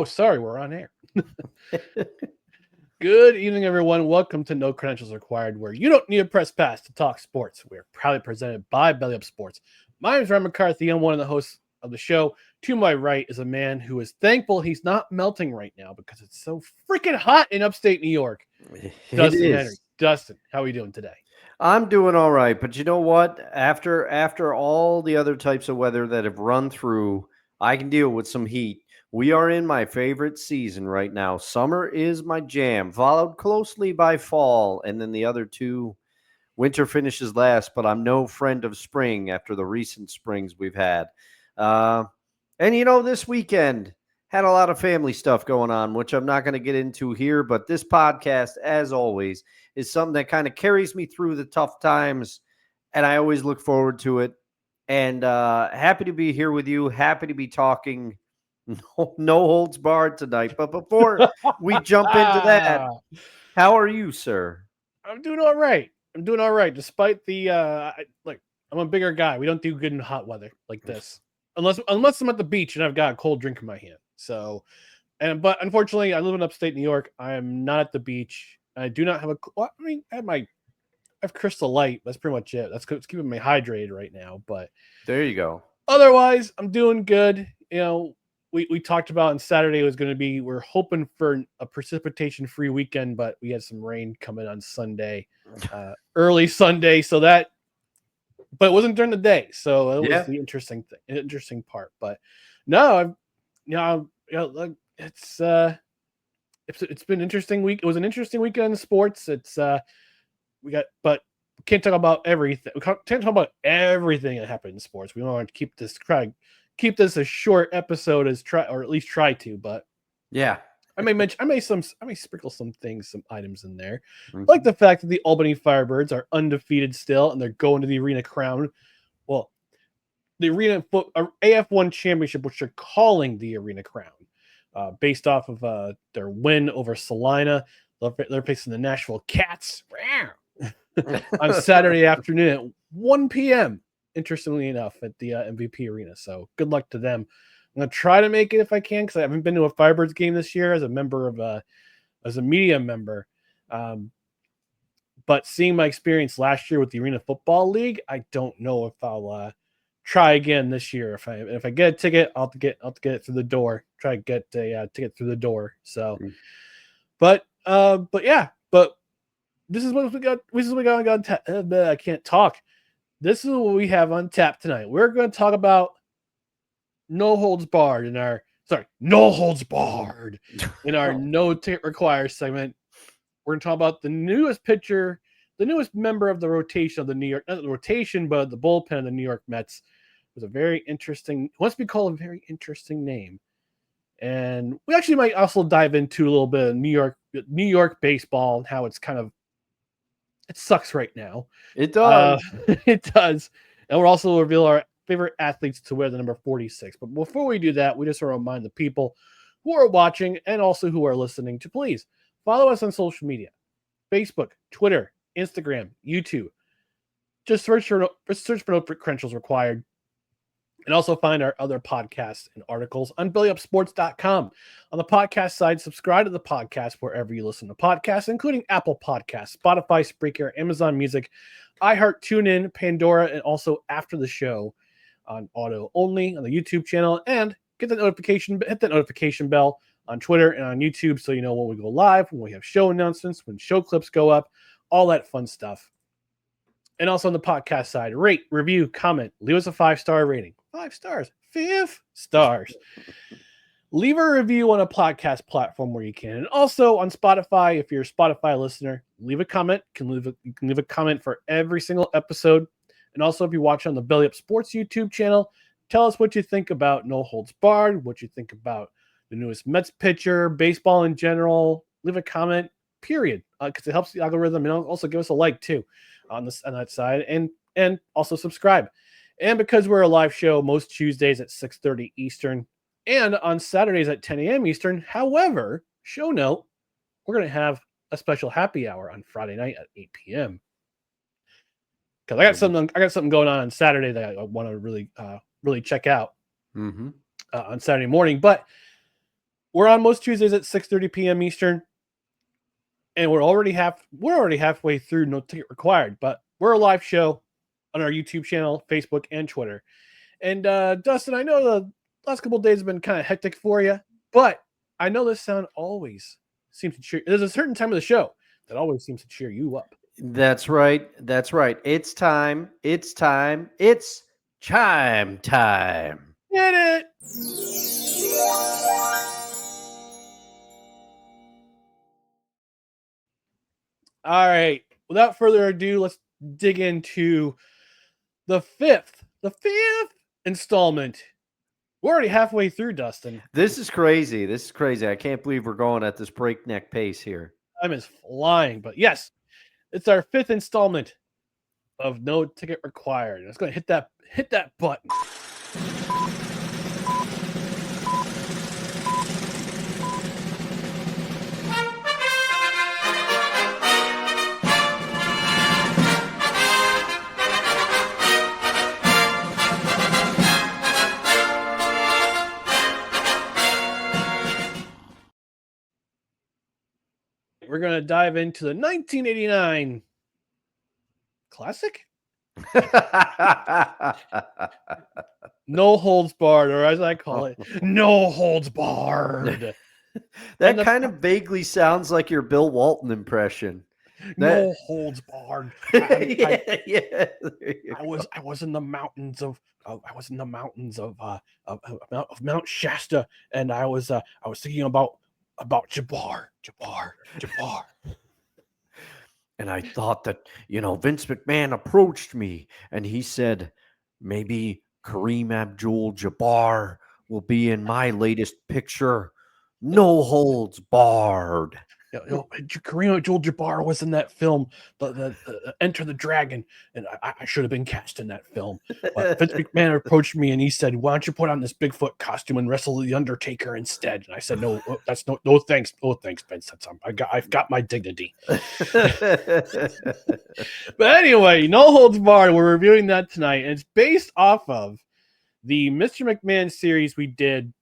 Oh, sorry, we're on air. Good evening, everyone. Welcome to No Credentials Required, where you don't need a press pass to talk sports. We're proudly presented by Belly Up Sports. My name is Ryan McCarthy. I'm one of the hosts of the show. To my right is a man who is thankful he's not melting right now because it's so freaking hot in upstate New York. Dustin Henry. Dustin, how are you doing today? I'm doing all right, but you know what? After all the other types of weather that have run through, I can deal with some heat. We are in my favorite season right now. Summer is my jam, followed closely by fall, and then the other two, winter finishes last, but I'm no friend of spring after the recent springs we've had. And this weekend had a lot of family stuff going on, which I'm not going to get into here, but this podcast, as always, is something that kind of carries me through the tough times, and I always look forward to it. And happy to be here with you. Happy to be talking no holds barred tonight. But before we jump into that, how are you, sir? I'm doing all right. Despite the I'm a bigger guy. We don't do good in hot weather like this, unless I'm at the beach and I've got a cold drink in my hand. So, but unfortunately, I live in upstate New York. I am not at the beach. I do not have I have Crystal Light. That's pretty much it. It's keeping me hydrated right now. But there you go. Otherwise, I'm doing good. We talked about on Saturday was going to be, we're hoping for a precipitation-free weekend, but we had some rain coming on Sunday, early Sunday. But it wasn't during the day, so it was the interesting part. But no, it's been an interesting week. It was an interesting weekend in sports. But we can't talk about everything. We can't talk about everything that happened in sports. We want to keep this a short episode or at least try to. But yeah, I may sprinkle some items in there, like the fact that the Albany Firebirds are undefeated still, and they're going to the Arena Crown. Well, the AF1 Championship, which they're calling the Arena Crown, based off of their win over Salina. They're facing the Nashville Cats on Saturday afternoon at 1 p.m. Interestingly enough, at the MVP Arena. So good luck to them. I'm gonna try to make it if I can, because I haven't been to a Firebirds game this year as a media member. But seeing my experience last year with the Arena Football League, I don't know if I'll try again this year. If I get a ticket, I'll have to get it through the door. Try to get a ticket through the door. So, but this is what we got. This is what we got on tap. I can't talk. This is what we have on tap tonight. We're going to talk about No Holds Barred in our No Ticket Required segment. We're going to talk about the newest pitcher, the newest member of the rotation of the New York, not the rotation, but the bullpen of the New York Mets. It was a very interesting, wants to be called a very interesting name. And we actually might also dive into a little bit of New York baseball and how it's kind of, it sucks right now. It does. It does. And we'll also reveal our favorite athletes to wear the number 46. But before we do that, we just want to remind the people who are watching and also who are listening to please follow us on social media: Facebook, Twitter, Instagram, YouTube. Just search for No Credentials Required. And also find our other podcasts and articles on bellyupsports.com. On the podcast side, subscribe to the podcast wherever you listen to podcasts, including Apple Podcasts, Spotify, Spreaker, Amazon Music, iHeart, TuneIn, Pandora, and also After the Show on audio only on the YouTube channel. And hit that notification bell on Twitter and on YouTube so you know when we go live, when we have show announcements, when show clips go up, all that fun stuff. And also on the podcast side, rate, review, comment, leave us a 5-star rating. 5 stars, 5 stars. Leave a review on a podcast platform where you can. And also on Spotify, if you're a Spotify listener, leave a comment. You can leave a comment for every single episode. And also, if you watch on the Belly Up Sports YouTube channel, tell us what you think about No Holds Barred, what you think about the newest Mets pitcher, baseball in general. Leave a comment, period, because it helps the algorithm. And also give us a like, too, on that side. And also subscribe. And because we're a live show most Tuesdays at 6:30 Eastern and on Saturdays at 10 a.m. Eastern. However, show note, we're going to have a special happy hour on Friday night at 8 p.m. Because I got something going on Saturday that I want to really check out on Saturday morning. But We're on most Tuesdays at 6:30 p.m. Eastern, and we're already halfway through No Ticket Required, but we're a live show on our YouTube channel, Facebook, and Twitter. And Dustin, I know the last couple of days have been kind of hectic for you, but I know this sound always seems to cheer. There's a certain time of the show that always seems to cheer you up. That's right. That's right. It's time. It's time. It's chime time. Get it? All right. Without further ado, let's dig into the fifth installment. We're already halfway through, Dustin. This is crazy. This is crazy. I can't believe we're going at this breakneck pace here. Time is flying, but yes, it's our fifth installment of No Ticket Required. And it's going to hit that button. We're going to dive into the 1989 classic? No Holds Barred, or as I call it, No Holds Barred. That kind of vaguely sounds like your Bill Walton impression. No Holds Barred. Yeah. I was in the mountains of Mount Shasta, and I was thinking about Jabbar. And I thought that, Vince McMahon approached me and he said, maybe Kareem Abdul-Jabbar will be in my latest picture, No Holds Barred. Kareem Abdul-Jabbar was in that film, the Enter the Dragon, and I should have been cast in that film. But Vince McMahon approached me and he said, "Why don't you put on this Bigfoot costume and wrestle the Undertaker instead?" And I said, "No, that's no thanks, Vince. I've got my dignity." But anyway, No Holds Barred. We're reviewing that tonight, and it's based off of the Mr. McMahon series we did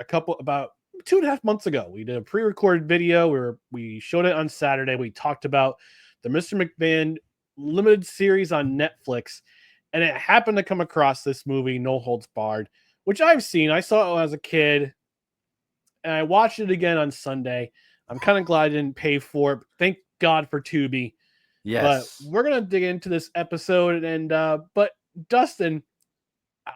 about 2.5 months ago. We did a pre-recorded video where we showed it on Saturday. We talked about the Mr. McMahon limited series on Netflix, and it happened to come across this movie, No Holds Barred, which I've seen. I saw it when I was a kid, and I watched it again on Sunday. I'm kind of glad I didn't pay for it. Thank God for Tubi. Yes. But we're gonna dig into this episode, and but Dustin,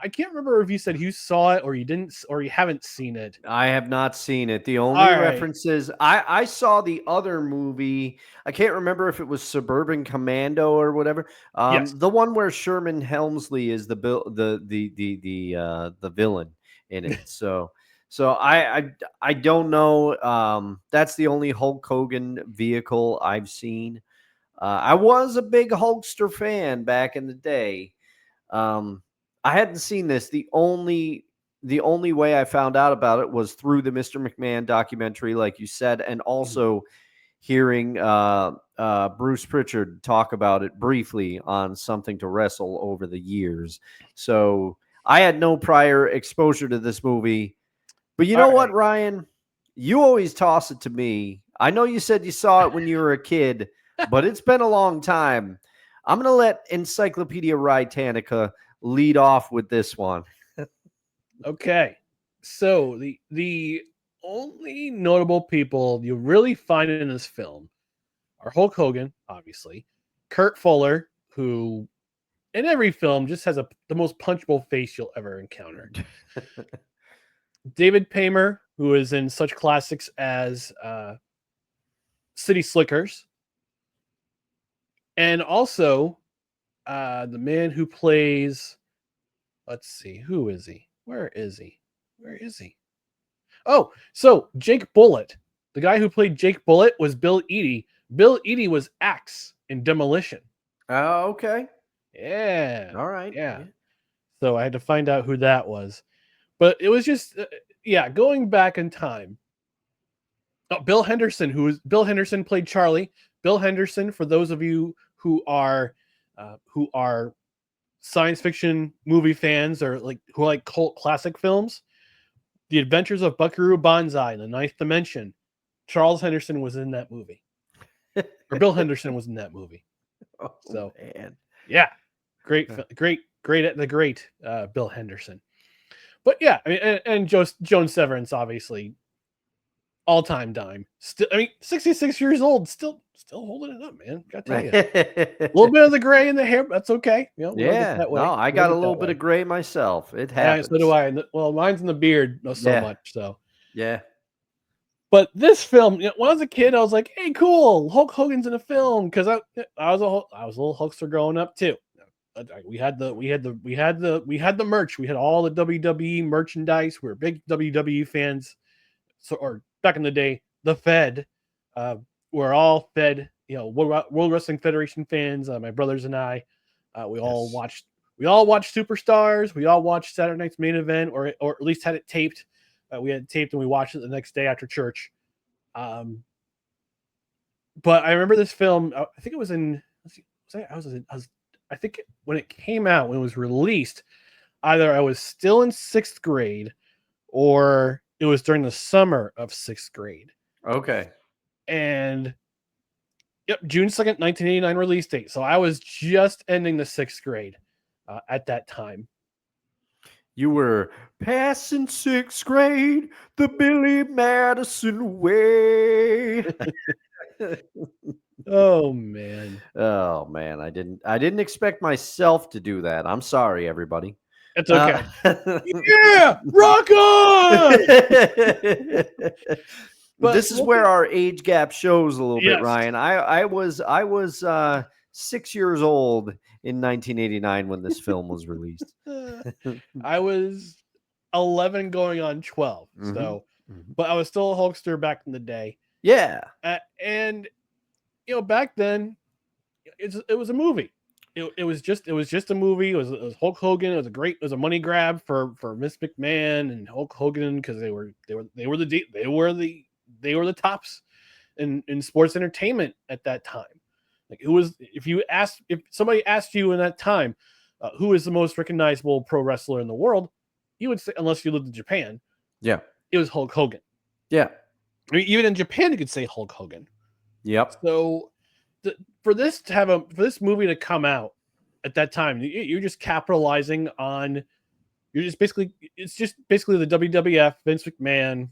I can't remember if you said you saw it or you didn't, or you haven't seen it. I have not seen it. The only references I saw the other movie. I can't remember if it was Suburban Commando or whatever. Yes. The one where Sherman Helmsley is the villain in it. So I don't know. That's the only Hulk Hogan vehicle I've seen. I was a big Hulkster fan back in the day. I hadn't seen this. The only way I found out about it was through the Mr. McMahon documentary, like you said, and also hearing Bruce Pritchard talk about it briefly on Something to Wrestle over the years. So I had no prior exposure to this movie. But you know what, Ryan? You always toss it to me. I know you said you saw it when you were a kid, but it's been a long time. I'm going to let Encyclopedia Britannica lead off with this one. Okay. So the only notable people you really find in this film are Hulk Hogan, obviously, Kurt Fuller, who in every film just has the most punchable face you'll ever encounter. David Paymer, who is in such classics as City Slickers, and also the man who plays, let's see, who is he? Where is he? Oh, so Jake Bullitt. The guy who played Jake Bullitt was Bill Eadie. Bill Eadie was Axe in Demolition. Oh, okay. Yeah. All right. Yeah. So I had to find out who that was. But it was just, going back in time. Oh, Bill Henderson played Charlie. Bill Henderson, for those of you who are science fiction movie fans or who like cult classic films, The Adventures of Buckaroo Banzai in the Ninth Dimension. Charles Henderson was in that movie. Or Bill Henderson was in that movie. Oh, So, man. yeah. Great at the great Bill Henderson. But yeah, I mean, and Joan Severance, obviously, all-time dime. Still, I mean, 66 years old, still holding it up, man. Gotta tell you. A little bit of the gray in the hair, but that's okay. You know, we don't get that way. No, I got a little bit of gray myself. It happens. Yeah, so do I. Well, mine's in the beard, not so much. So yeah. But this film, you know, when I was a kid, I was like, "Hey, cool! Hulk Hogan's in a film." Because I was a little Hulkster growing up too. We had the merch. We had all the WWE merchandise. We were big WWE fans. So, or back in the day, the Fed. We're all Fed. You know, World Wrestling Federation fans. My brothers and I. We all watched Superstars. We all watched Saturday Night's Main Event, or at least had it taped. We had it taped and we watched it the next day after church. But I remember this film. I think it was in. I think when it came out, when it was released, either I was still in 6th grade, or it was during the summer of 6th grade. Okay. And yep, June 2nd, 1989 release date. So I was just ending the 6th grade at that time. You were passing 6th grade the Billy Madison way. Oh man. I didn't expect myself to do that. I'm sorry, everybody. It's okay. Yeah, rock on. But this is where our age gap shows a little bit, Yes. Ryan. I was 6 years old in 1989 when this film was released. I was 11 going on 12. So, but I was still a Hulkster back in the day. Yeah. And you know, back then it was a movie. It was just a movie. It was Hulk Hogan. It was a money grab for Vince McMahon and Hulk Hogan, because they were the tops in sports entertainment at that time. Like, if somebody asked you in that time, who is the most recognizable pro wrestler in the world, you would say, unless you lived in Japan, yeah, it was Hulk Hogan. Yeah. I mean, even in Japan, you could say Hulk Hogan. Yep. So for this movie to come out at that time, you're just capitalizing on. It's just basically the WWF, Vince McMahon,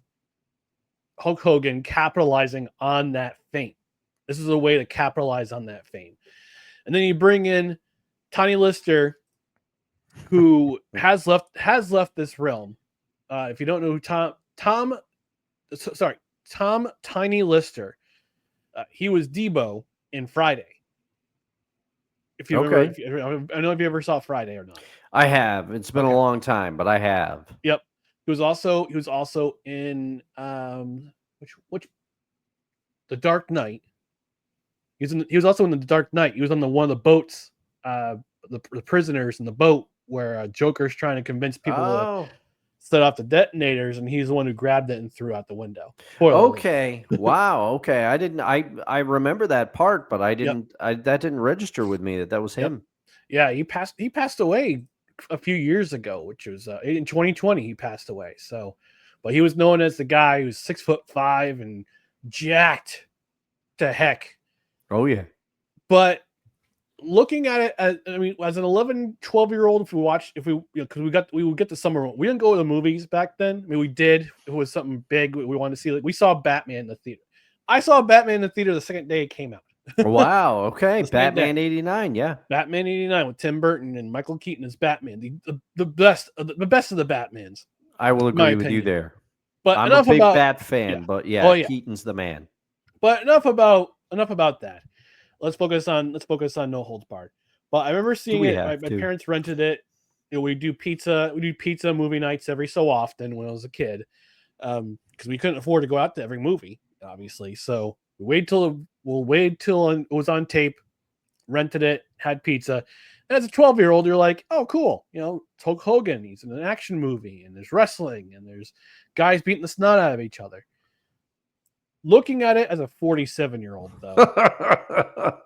Hulk Hogan capitalizing on that fame. This is a way to capitalize on that fame. And then you bring in Tiny Lister, who has left this realm. If you don't know who Tom Tiny Lister, he was Debo in Friday. If you remember, I don't know if you ever saw Friday or not. I have. It's been a long time, but I have. Yep. He was also in which The Dark Knight. He was also in The Dark Knight. He was on one of the boats, the prisoners in the boat, where Joker's trying to convince people to set off the detonators, and he's the one who grabbed it and threw out the window. Okay. Wow. Okay. I remember that part, but I didn't. That didn't register with me that was him. Yeah, he passed away a few years ago, which was in 2020. He passed away. So, but he was known as the guy who's 6'5" and jacked to heck. Oh yeah. But looking at it, as an 11, 12-year-old, because we would get the summer. We didn't go to the movies back then. I mean, we did. It was something big we wanted to see. Like, we saw Batman in the theater. I saw Batman in the theater the second day it came out. Wow. Okay. Batman 89. Yeah. Batman 89 with Tim Burton and Michael Keaton as Batman. The best of the Batmans. I will agree with you there. But I'm a big Bat fan, but Keaton's the man. But enough about that. Let's focus on No Holds Barred. But I remember seeing it. My parents rented it. You know, we do pizza movie nights every so often when I was a kid, because we couldn't afford to go out to every movie, obviously. So we'll wait till it was on tape, rented it, had pizza. And as a 12-year-old, you're like, oh, cool. You know, it's Hulk Hogan. He's in an action movie, and there's wrestling, and there's guys beating the snot out of each other. Looking at it as a 47-year-old, though,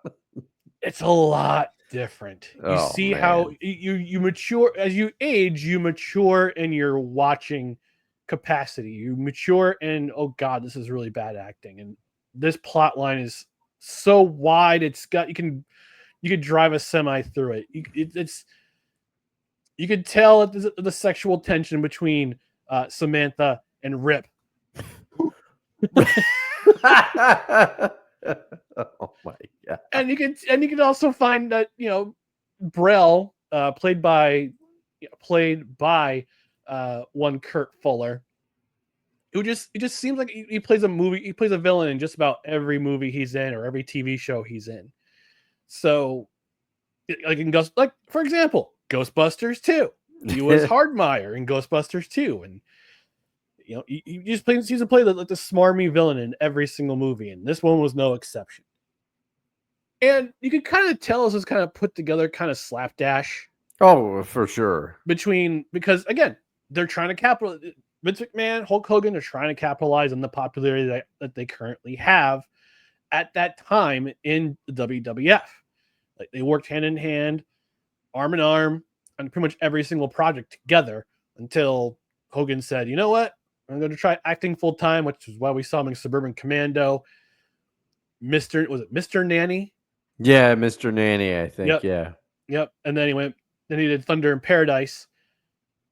it's a lot different. You how you mature as you age. You mature, and you're watching capacity. You mature, and oh god, this is really bad acting. And this plot line is so wide. It's got you could drive a semi through it. You could tell the sexual tension between Samantha and Rip. Oh my god! And you can also find that Brell, played by one Kurt Fuller, who it just seems like he plays a villain in just about every movie he's in or every TV show he's in. So, like for example, Ghostbusters 2. He was Hardmire in Ghostbusters 2, and he just seems to play the smarmy villain in every single movie, and this one was no exception. And you can kind of tell this is kind of put together, kind of slapdash. Oh, for sure. Because again, they're trying to capitalize. Vince McMahon, Hulk Hogan are trying to capitalize on the popularity that they currently have at that time in the WWF. Like, they worked hand in hand, arm in arm, on pretty much every single project together until Hogan said, "You know what? I'm going to try acting full time," which is why we saw him in Suburban Commando. Was it Mr. Nanny? Yeah, Mr. Nanny, I think. Yep. Yep. And then he did Thunder in Paradise.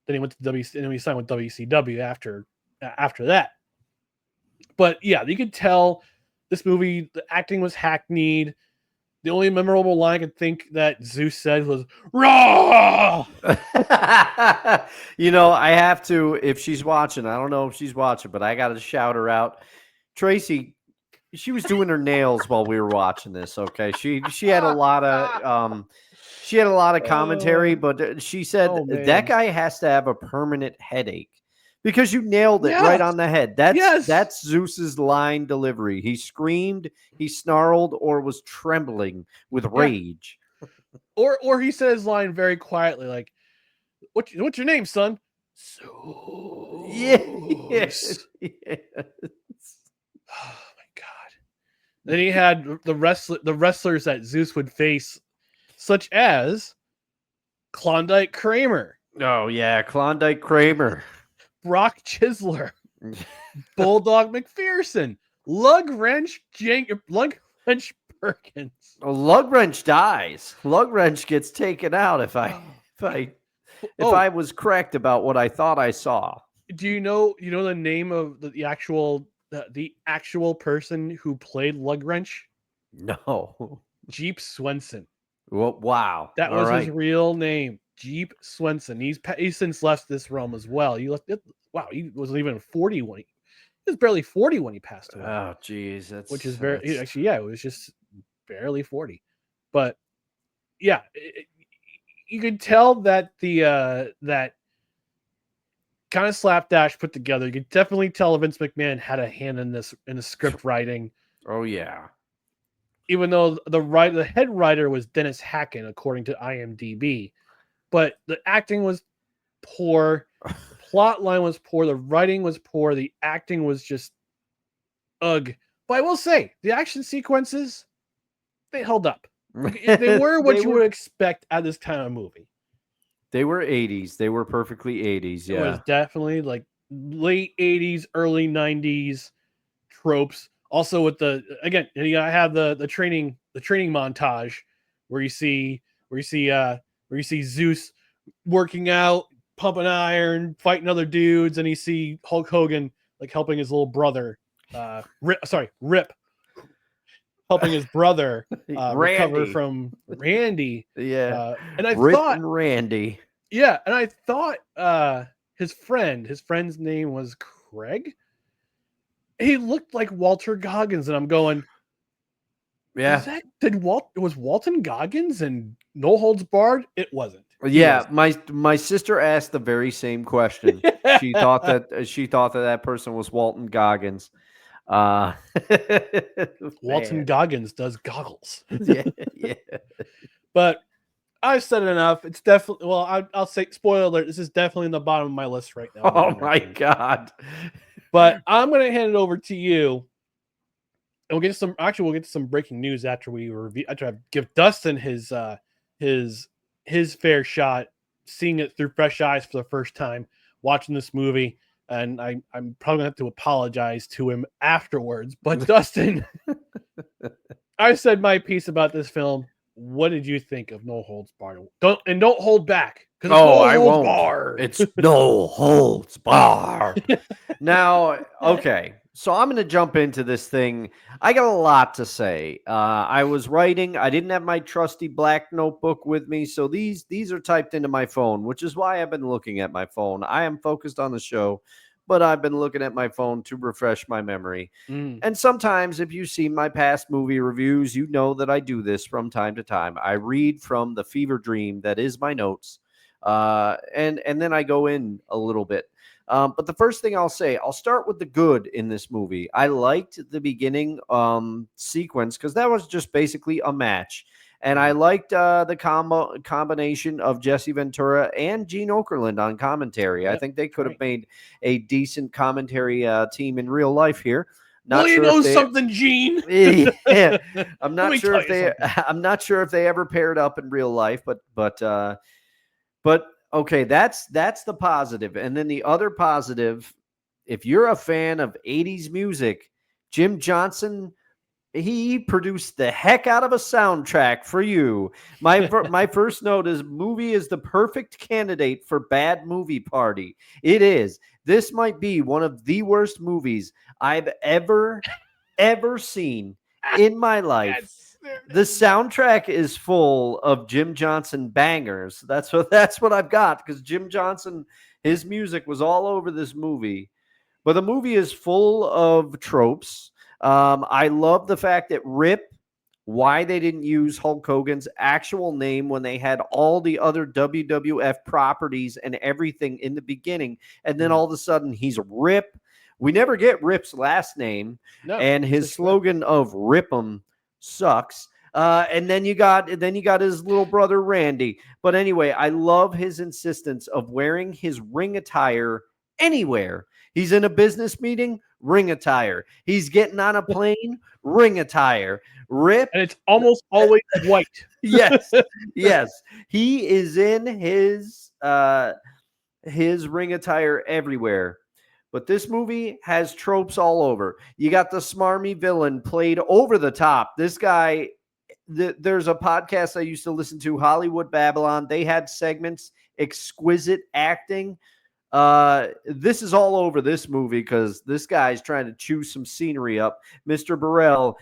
Then he went to and he signed with WCW after that. But yeah, you could tell this movie, the acting was hackneyed. The only memorable line I could think that Zeus said was "Raw." I have to, if she's watching, I don't know if she's watching, but I got to shout her out. Tracy, she was doing her nails while we were watching this. Okay. She had a lot of commentary, but she said that guy has to have a permanent headache because you nailed it right on the head. That's Zeus's line delivery. He screamed, he snarled, or was trembling with rage. Or he said his line very quietly, like, what's your name, son? Zeus. Yes. Oh my god. Then he had the wrestlers that Zeus would face, such as Klondike Kramer. Oh yeah, Klondike Kramer. Brock Chisler. Bulldog McPherson. Lug Wrench Perkins. Oh, Lug Wrench dies. Lug Wrench gets taken out if I was correct about what I thought I saw. Do you know the name of the actual person who played Lug Wrench? No. Jeep Swenson. Well, wow. That was his real name. Jeep Swenson. He's since left this realm as well. He wasn't even 40 when he was barely 40 when he passed away. Oh, geez, it was just barely 40. But yeah, you could tell that that kind of slapdash put together. You could definitely tell Vince McMahon had a hand in the script writing. Oh yeah. Even though the head writer was Dennis Hacken, according to IMDb. But the acting was poor, the plot line was poor, the writing was poor, the acting was just ugh. But I will say, the action sequences, they held up. They were what you would expect at this time of movie. They were 80s. They were perfectly 80s, yeah. It was definitely like late 80s, early 90s tropes. Also with you gotta have the training montage where you see Zeus working out, pumping iron, fighting other dudes, and you see Hulk Hogan like helping his little brother, Rip, helping his brother recover from Randy. Yeah, and I Rip thought and Randy. Yeah, and I thought his friend's name was Craig. He looked like Walter Goggins, and I'm going, yeah. Was Walton Goggins and No Holds Barred? It wasn't. Yeah, my sister asked the very same question. She thought that person was Walton Goggins. Walton Goggins does goggles. Yeah. But I've said it enough. It's definitely I'll say spoiler alert. This is definitely in the bottom of my list right now. Oh my god! But I'm gonna hand it over to you. And we'll get to some breaking news after I give Dustin his fair shot, seeing it through fresh eyes for the first time, watching this movie. and I'm probably gonna have to apologize to him afterwards. But Dustin, I said my piece about this film. What did you think of No Holds Barred? Don't hold back because it's Oh, No I Holds won't. Barred. It's no holds barred. Now, okay. So I'm going to jump into this thing. I got a lot to say. I was writing. I didn't have my trusty black notebook with me, so these are typed into my phone, which is why I've been looking at my phone. I am focused on the show, but I've been looking at my phone to refresh my memory. Mm. And sometimes, if you've seen my past movie reviews, you know that I do this from time to time. I read from the fever dream that is my notes, and then I go in a little bit. But the first thing I'll say, I'll start with the good in this movie. I liked the beginning sequence because that was just basically a match. And I liked the combination of Jesse Ventura and Gene Okerlund on commentary. I Yep, think they could have right. made a decent commentary team in real life here. Well, Not you sure if know they. something, Gene. Yeah, I'm Let not me sure tell if you they. something. I'm not sure if they ever paired up in real life, but okay, that's the positive. And then the other positive, if you're a fan of 80s music, Jim Johnson, he produced the heck out of a soundtrack for you. My first note is movie is the perfect candidate for bad movie party. It is. This might be one of the worst movies I've ever seen in my life. Yes. The soundtrack is full of Jim Johnson bangers. That's what I've got because Jim Johnson, his music was all over this movie. But the movie is full of tropes. I love the fact that Rip, why they didn't use Hulk Hogan's actual name when they had all the other WWF properties and everything in the beginning, and then all of a sudden he's Rip. We never get Rip's last name, No, and it's his just Rip. slogan of "Rip 'em" sucks. And then you got his little brother Randy. But anyway, I love his insistence of wearing his ring attire anywhere. He's in a business meeting, ring attire. He's getting on a plane, ring attire. Rip, And it's almost always white. yes, yes. He is in his ring attire everywhere. But this movie has tropes all over. You got the smarmy villain played over the top. This guy, there's a podcast I used to listen to, Hollywood Babylon. They had segments, exquisite acting. This is all over this movie because this guy's trying to chew some scenery up. Mr. Burrell.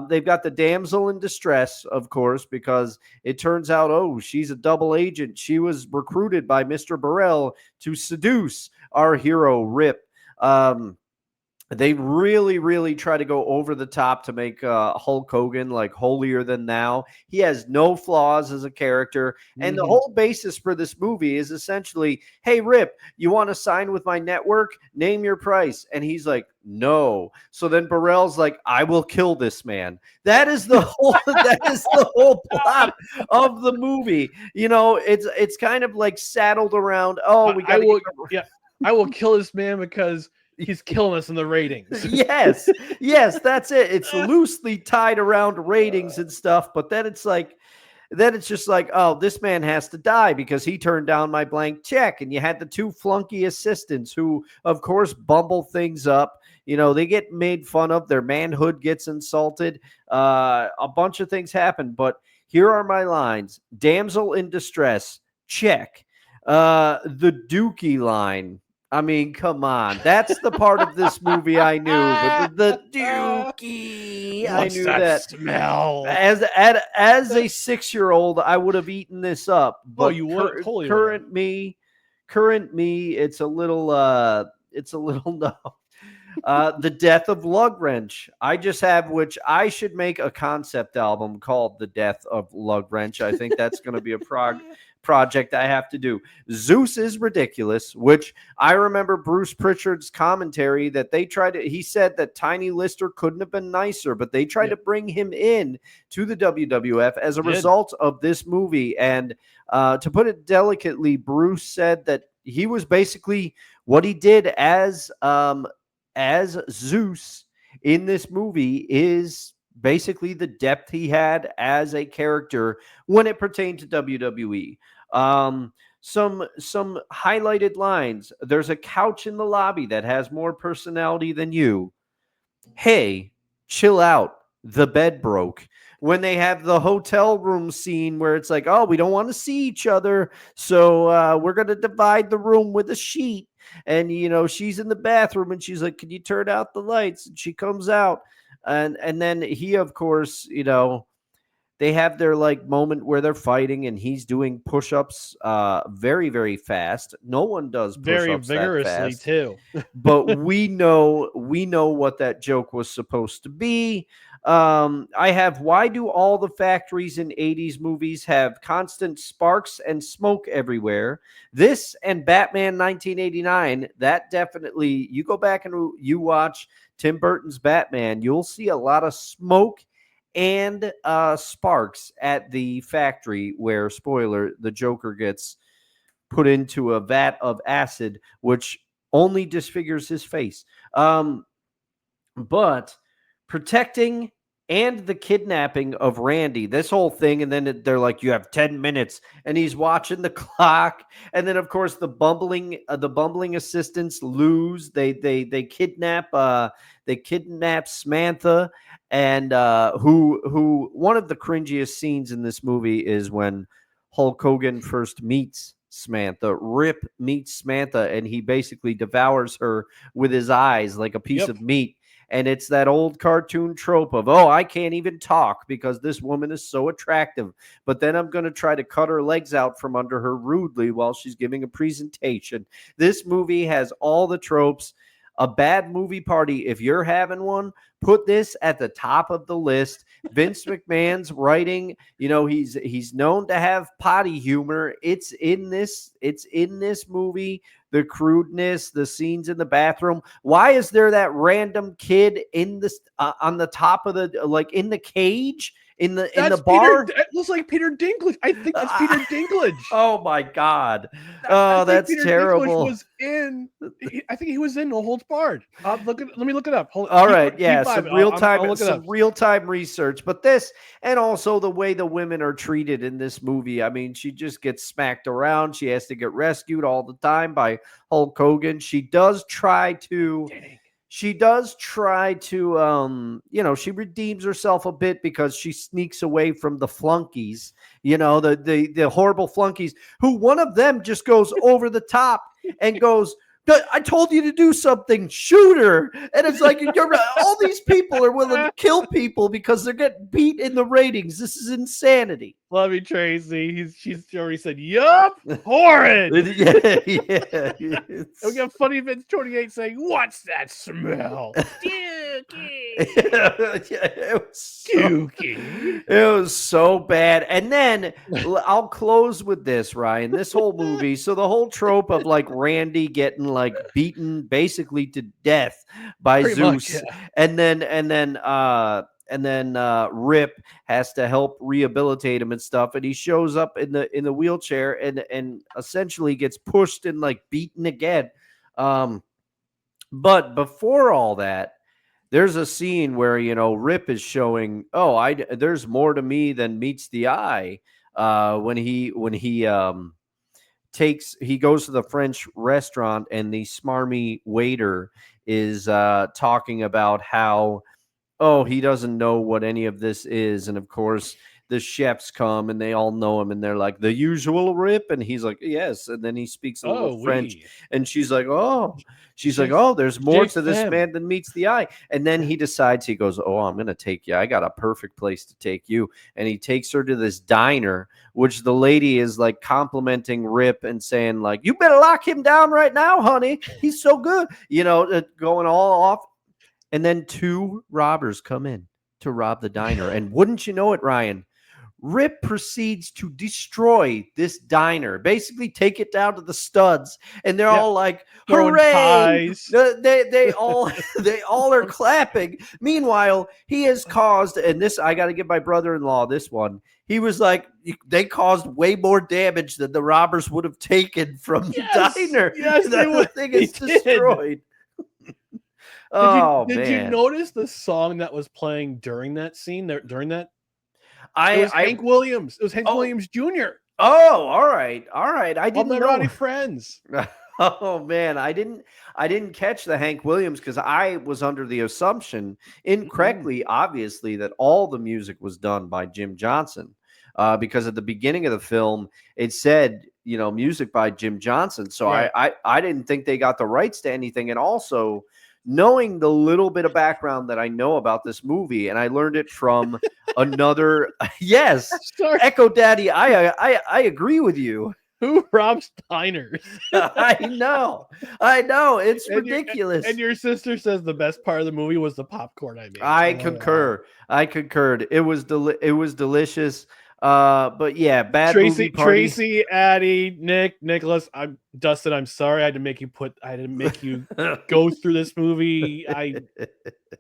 They've got the damsel in distress, of course, because it turns out, oh, she's a double agent. She was recruited by Mr. Burrell to seduce our hero, Rip. They really try to go over the top to make Hulk Hogan like holier than thou. He has no flaws as a character. And the whole basis for this movie is essentially, hey, Rip, you want to sign with my network? Name your price. And he's like, no. So then Burrell's like, I will kill this man. That is the whole plot of the movie. You know, it's kind of like saddled around, oh, we got to I will kill this man because he's killing us in the ratings. yes, that's it. It's loosely tied around ratings and stuff, but then it's just like, oh, this man has to die because he turned down my blank check. And you had the two flunky assistants who, of course, bumble things up. You know, they get made fun of. Their manhood gets insulted. A bunch of things happen. But here are my lines. Damsel in distress, check. The Dookie line. I mean, come on. That's the part of this movie I knew. But the Dookie, I What's knew that that. smell? As a 6-year-old, I would have eaten this up. But you would totally current me, it's a little no. The Death of Lug Wrench. I just have, which I should make a concept album called The Death of Lug Wrench. I think that's going to be a project I have to do. Zeus is ridiculous, which I remember Bruce Pritchard's commentary that he said that Tiny Lister couldn't have been nicer, but they tried to bring him in to the WWF as a result of this movie. And to put it delicately, Bruce said that he was basically what he did as Zeus in this movie is basically the depth he had as a character when it pertained to WWE. some highlighted lines. There's a couch in the lobby that has more personality than you. Hey, chill out. The bed broke. When they have the hotel room scene where it's like, oh, we don't want to see each other, so we're going to divide the room with a sheet. And, she's in the bathroom and she's like, can you turn out the lights? And she comes out. And then he, of course, they have their like moment where they're fighting and he's doing push-ups very, very fast. No one does very push-ups that vigorously fast. too. But we know what that joke was supposed to be. I have, why do all the factories in 80s movies have constant sparks and smoke everywhere? This and Batman 1989, that definitely, you go back and you watch Tim Burton's Batman, you'll see a lot of smoke and sparks at the factory where, spoiler, the Joker gets put into a vat of acid, which only disfigures his face. But protecting and the kidnapping of Randy, this whole thing, and then they're like, you have 10 minutes, and he's watching the clock, and then of course the bumbling assistants lose. They kidnap Samantha, and who one of the cringiest scenes in this movie is when Hulk Hogan first meets Samantha. Rip meets Samantha, and he basically devours her with his eyes like a piece of meat. And it's that old cartoon trope of, oh, I can't even talk because this woman is so attractive. But then I'm going to try to cut her legs out from under her rudely while she's giving a presentation. This movie has all the tropes. A bad movie party, if you're having one, put this at the top of the list. Vince McMahon's writing, he's known to have potty humor. It's in this movie. The crudeness, the scenes in the bathroom. Why is there that random kid in this on the top of the in the cage in the bar? It looks like Peter Dinklage. I think that's Peter Dinklage. Oh my God! That's Peter terrible. Dinklage was I think he was in No Holds Barred. Let me look it up. All right, yeah, some real time research. But this, and also the way the women are treated in this movie. I mean, she just gets smacked around. She has to get rescued all the time by Hulk Hogan. She does try to. She redeems herself a bit because she sneaks away from the flunkies, the horrible flunkies, who one of them just goes over the top and goes, I told you to do something, shoot her. And it's like, all these people are willing to kill people because they're getting beat in the ratings. This is insanity. Love you, Tracy. She's already said, yup, horrid. yeah. We got funny Vince 28 saying, what's that smell? It was so bad. And then I'll close with this, Ryan. This whole movie, so the whole trope of like Randy getting like beaten basically to death by Pretty Zeus, much, yeah. and then Rip has to help rehabilitate him and stuff, and he shows up in the wheelchair and essentially gets pushed and like beaten again. But before all that, there's a scene where Rip is showing, there's more to me than meets the eye. When he goes to the French restaurant and the smarmy waiter is talking about how, he doesn't know what any of this is. And of course, the chefs come and they all know him and they're like, the usual Rip. And he's like, yes. And then he speaks a little French and she's like, there's more to this man than meets the eye. And then he decides, he goes, I'm going to take you. I got a perfect place to take you. And he takes her to this diner, which the lady is like complimenting Rip and saying like, you better lock him down right now, honey. He's so good, going all off. And then 2 robbers come in to rob the diner. And wouldn't you know it, Ryan, Rip proceeds to destroy this diner, basically take it down to the studs, and they're all like, hooray! They all are clapping. Meanwhile, he has caused, and this, I got to give my brother-in-law this one, he was like, they caused way more damage than the robbers would have taken from the diner. Yes, the thing is destroyed. Did you notice the song that was playing during that scene? It was Hank Williams. It was Hank Williams Jr. Oh, all right, all right. I All didn't my know. rowdy friends. Oh man, I didn't catch the Hank Williams because I was under the assumption, incorrectly, obviously, that all the music was done by Jim Johnson. Because at the beginning of the film, it said, music by Jim Johnson. So Right. I didn't think they got the rights to anything. And also, knowing the little bit of background that I know about this movie, and I learned it from another. Yes, Sorry. Echo Daddy, I agree with you. Who robs diners? I know. It's And ridiculous. and your sister says the best part of the movie was the popcorn I made. I Oh, concur. I concurred. It was delicious. But yeah, bad movie party. Tracy, Addie, Nick, Nicholas. Dustin. I'm sorry I had to make you go through this movie.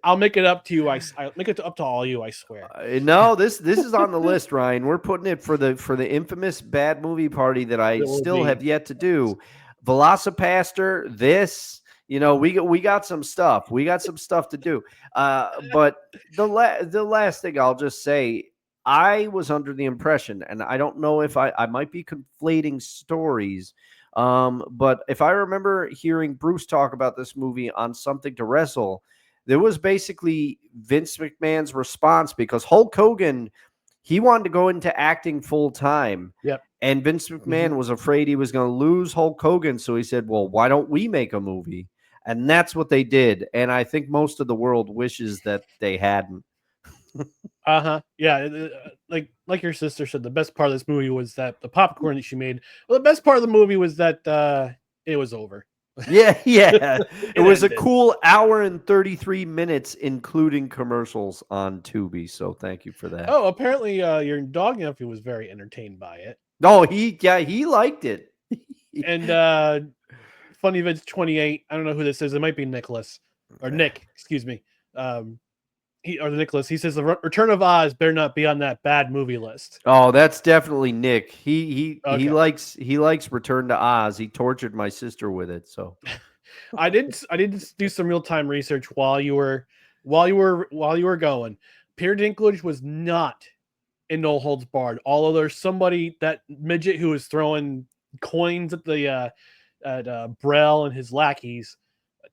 I'll make it up to you. I'll make it up to all you. I swear. No, this is on the list, Ryan. We're putting it for the infamous bad movie party that I still have yet to do. Velocipaster. This. We got some stuff. We got some stuff to do. But the last thing I'll just say, I was under the impression, and I don't know if I might be conflating stories, but if I remember hearing Bruce talk about this movie on Something to Wrestle, there was basically Vince McMahon's response because Hulk Hogan, he wanted to go into acting full time. Yep. And Vince McMahon was afraid he was going to lose Hulk Hogan. So he said, well, why don't we make a movie? And that's what they did. And I think most of the world wishes that they hadn't. Yeah. Like your sister said, the best part of this movie was that the popcorn that she made. Well, the best part of the movie was that it was over. Yeah. It was a cool hour and 33 minutes, including commercials on Tubi. So thank you for that. Oh, apparently your dog nephew was very entertained by it. Oh, he liked it. And Funny Vince 28. I don't know who this is. It might be Nicholas or Nick. Excuse me. Nicholas. He says the Return of Oz better not be on that bad movie list. Oh, that's definitely Nick. He likes Return to Oz. He tortured my sister with it. So I did do some real time research while you were going. Peter Dinklage was not in No Holds Barred, although there's somebody, that midget who was throwing coins at the Brel and his lackeys,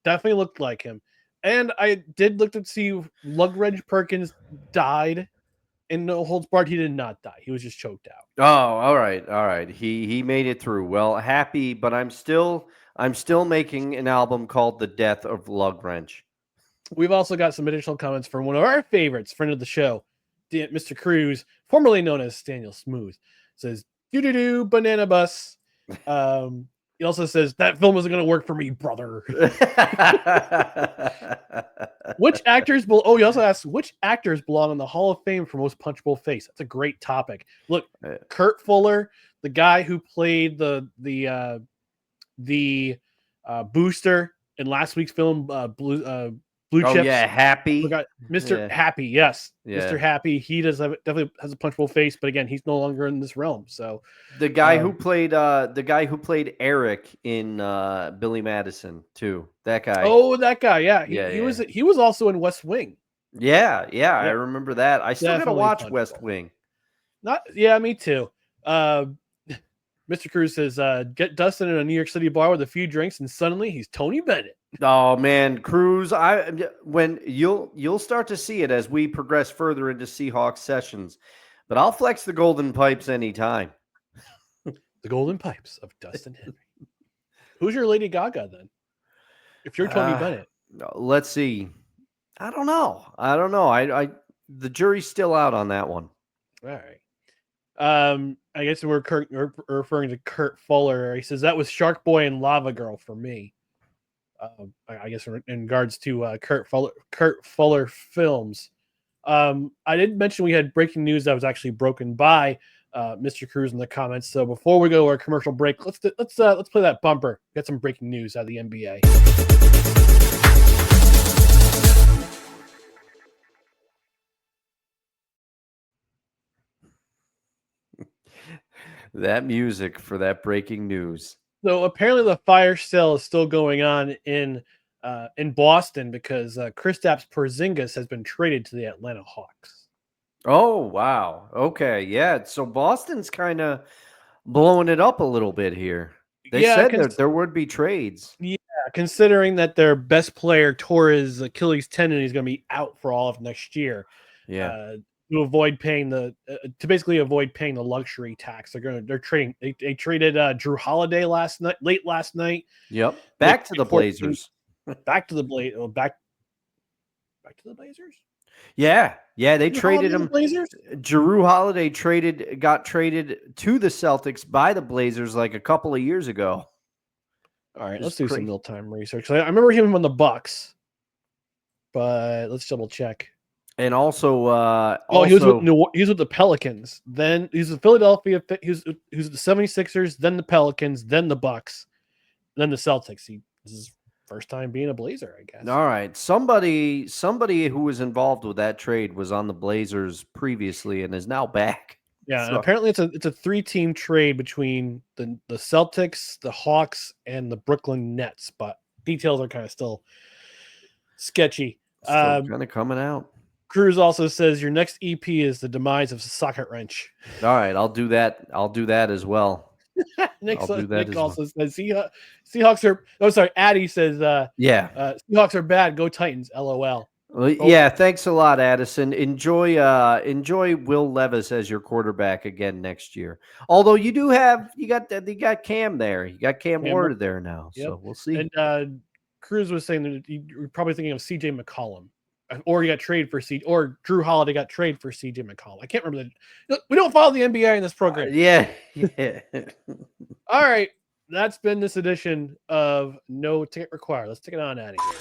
definitely looked like him. And I did look to see Lugridge Perkins died in No Holds Barred. He did not die. He was just choked out. Oh, all right. He made it through. Well, happy, but I'm still making an album called The Death of Lugwrench. We've also got some additional comments from one of our favorites, friend of the show, Mr. Cruz, formerly known as Daniel Smooth, says, "Doo-doo-doo, banana bus." He also says, "That film isn't going to work for me, brother." Which actors he also asks, which actors belong in the Hall of Fame for most punchable face? That's a great topic. Look, Kurt Fuller, the guy who played the booster in last week's film, Blue Chips. Yeah, Happy. Mr. Happy, yes. Yeah. Mr. Happy, he definitely has a punchable face, but again, he's no longer in this realm. So the guy who played Eric in Billy Madison too. That guy. Oh, that guy, yeah. He was also in West Wing. Yeah, I remember that. I still gotta watch West Wing. Me too. Mr. Cruz says, "Get Dustin in a New York City bar with a few drinks, and suddenly he's Tony Bennett." Oh man, Cruz! When you'll start to see it as we progress further into Seahawks sessions, but I'll flex the golden pipes anytime. The golden pipes of Dustin Henry. Who's your Lady Gaga then? If you're Tony Bennett, let's see. I don't know. I the jury's still out on that one. All right. I guess we're referring to Kurt Fuller. He says that was Shark Boy and Lava Girl for me. I guess in regards to Kurt Fuller films. I did mention we had breaking news that was actually broken by Mr. Cruz in the comments. So before we go to our commercial break, let's play that bumper. Get some breaking news out of the NBA. That music for that breaking news. So apparently the fire sale is still going on in Boston because Kristaps Porzingis has been traded to the Atlanta Hawks. Oh, wow. Okay. Yeah. So Boston's kind of blowing it up a little bit here. They Yeah, said that there would be trades. yeah, considering that their best player tore his Achilles tendon, he's going to be out for all of next year. Yeah. To avoid paying to basically avoid paying the luxury tax, they're trading. They traded Drew Holiday late last night. Yep. Back to the Blazers. Back to the Blazers. Yeah, they Drew traded Holiday to him. the Blazers. Drew Holiday got traded to the Celtics by the Blazers like a couple of years ago. All right, let's do some real-time research. I remember him on the Bucks, but let's double check. And also, he was with the Pelicans. Then he was with Philadelphia. He was the 76ers, then the Pelicans, then the Bucks, then the Celtics. This is his first time being a Blazer, I guess. All right. Somebody who was involved with that trade was on the Blazers previously and is now back. Yeah, and apparently it's a 3-team trade between the Celtics, the Hawks, and the Brooklyn Nets, but details are kind of still sketchy. Still kind of coming out. Cruz also says your next EP is the demise of Socket Wrench. All right, I'll do that. I'll do that as well. Nick also says Seahawks are. Oh, sorry. Addy says. Seahawks are bad. Go Titans. LOL. Well, yeah, thanks a lot, Addison. Enjoy Will Levis as your quarterback again next year. Although you got Cam there. You got Cam Ward there now. Yep. So we'll see. And Cruz was saying that you're probably thinking of CJ McCollum. Or he got traded for or Drew Holiday got traded for CJ McCollum. I can't remember we don't follow the NBA in this program. Yeah. All right. That's been this edition of No Ticket Required. Let's take it on out of here.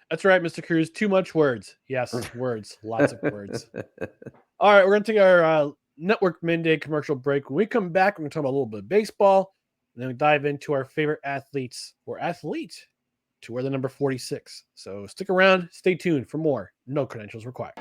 That's right, Mr. Cruz. Too much words. Yes, words. Lots of words. All right, we're going to take our network midday commercial break. When we come back, we're going to talk about a little bit of baseball, and then we dive into our favorite athletes or athlete to wear the number 46. So stick around. Stay tuned for more No Credentials Required.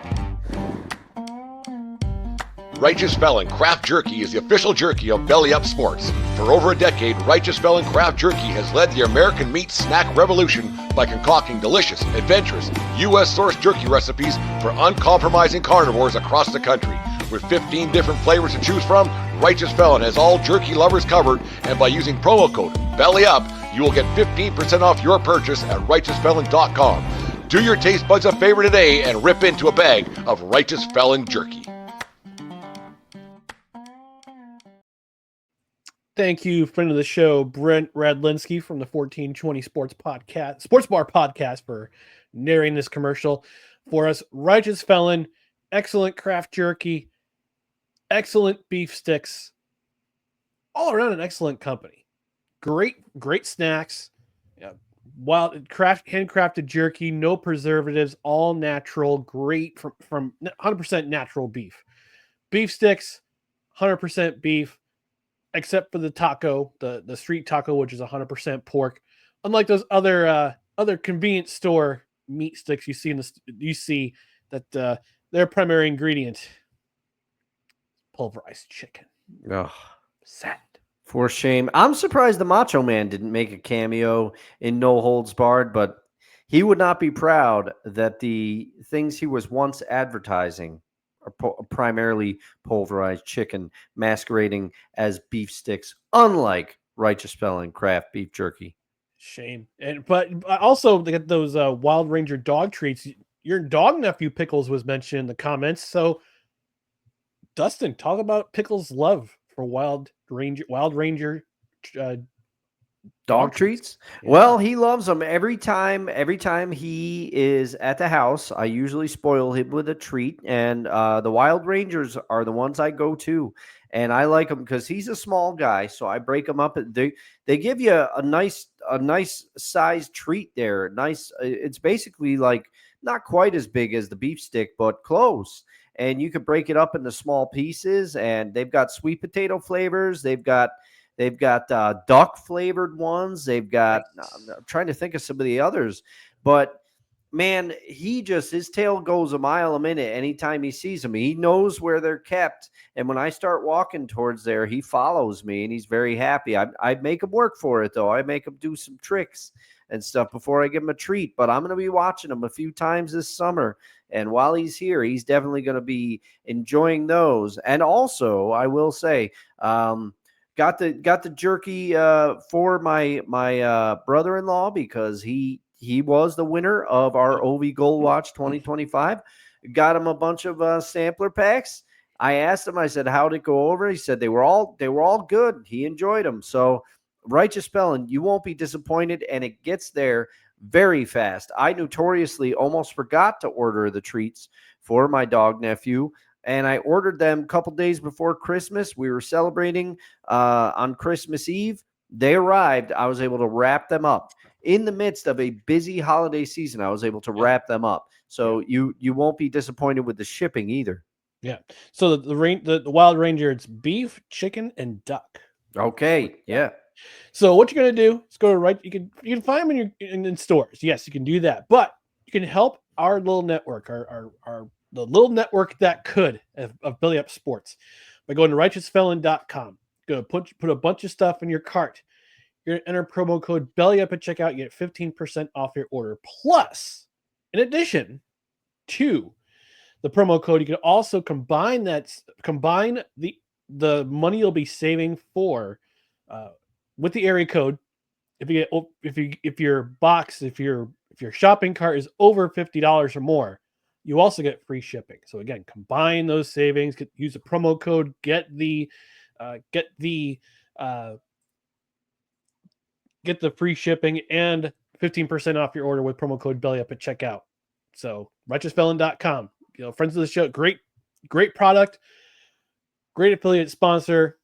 Righteous Felon Craft Jerky is the official jerky of Belly Up Sports. For over a decade, Righteous Felon Craft Jerky has led the American meat snack revolution by concocting delicious, adventurous, U.S.-sourced jerky recipes for uncompromising carnivores across the country. With 15 different flavors to choose from, Righteous Felon has all jerky lovers covered, and by using promo code BELLYUP, you will get 15% off your purchase at righteousfelon.com. Do your taste buds a favor today and rip into a bag of Righteous Felon jerky. Thank you, friend of the show, Brent Radlinsky from the 1420 Sports Bar podcast for narrating this commercial for us. Righteous Felon, excellent craft jerky, excellent beef sticks, all around an excellent company. Great snacks, wild handcrafted jerky, no preservatives, all natural, great from 100% natural beef. Beef sticks, 100% beef. Except for the taco, the street taco, which is 100% pork. Unlike those other convenience store meat sticks you see that their primary ingredient pulverized chicken. Oh, sad. For shame. I'm surprised the Macho Man didn't make a cameo in No Holds Barred, but he would not be proud that the things he was once advertising primarily pulverized chicken masquerading as beef sticks, unlike Righteous Felon craft beef jerky. Shame. But also they get those Wild Ranger dog treats. Your dog nephew Pickles was mentioned in the comments. So Dustin, talk about Pickles' love for Wild Ranger dog treats. Yeah. Well, he loves them. Every time he is at the house, I usually spoil him with a treat, and the Wild Rangers are the ones I go to, and I like them because he's a small guy, so I break them up. They give you a nice sized treat there. Nice. It's basically like not quite as big as the beef stick, but close. And you can break it up into small pieces, and they've got sweet potato flavors. They've got duck flavored ones. They've got, I'm trying to think of some of the others, but man, his tail goes a mile a minute anytime he sees them. He knows where they're kept. And when I start walking towards there, he follows me and he's very happy. I make him work for it, though. I make him do some tricks and stuff before I give him a treat. But I'm going to be watching him a few times this summer. And while he's here, he's definitely going to be enjoying those. And also, I will say, got the jerky for my brother-in-law because he was the winner of our OV Gold Watch 2025. Got him a bunch of sampler packs. I asked him, I said, how'd it go over? He said they were all good. He enjoyed them. So Righteous Felon, you won't be disappointed, and it gets there very fast. I notoriously almost forgot to order the treats for my dog nephew, and I ordered them a couple days before Christmas. We were celebrating on Christmas Eve. They arrived. I was able to wrap them up. In the midst of a busy holiday season, I was able to wrap them up. So you won't be disappointed with the shipping either. Yeah. So the Wild Ranger, it's beef, chicken, and duck. Okay. Yeah. So what you're gonna do is go to you can find them in stores. Yes, you can do that, but you can help our little network, the little network that could of Belly Up Sports by going to righteousfelon.com. Go put a bunch of stuff in your cart. You're gonna enter promo code BELLYUP at checkout. You get 15% off your order. Plus, in addition to the promo code, you can also combine the money you'll be saving for with the area code. If your shopping cart is over $50 or more, you also get free shipping. So again, combine those savings, use the promo code, get the free shipping and 15% off your order with promo code BELLYUP at checkout. So righteousfelon.com. Friends of the show, great product, great affiliate sponsor.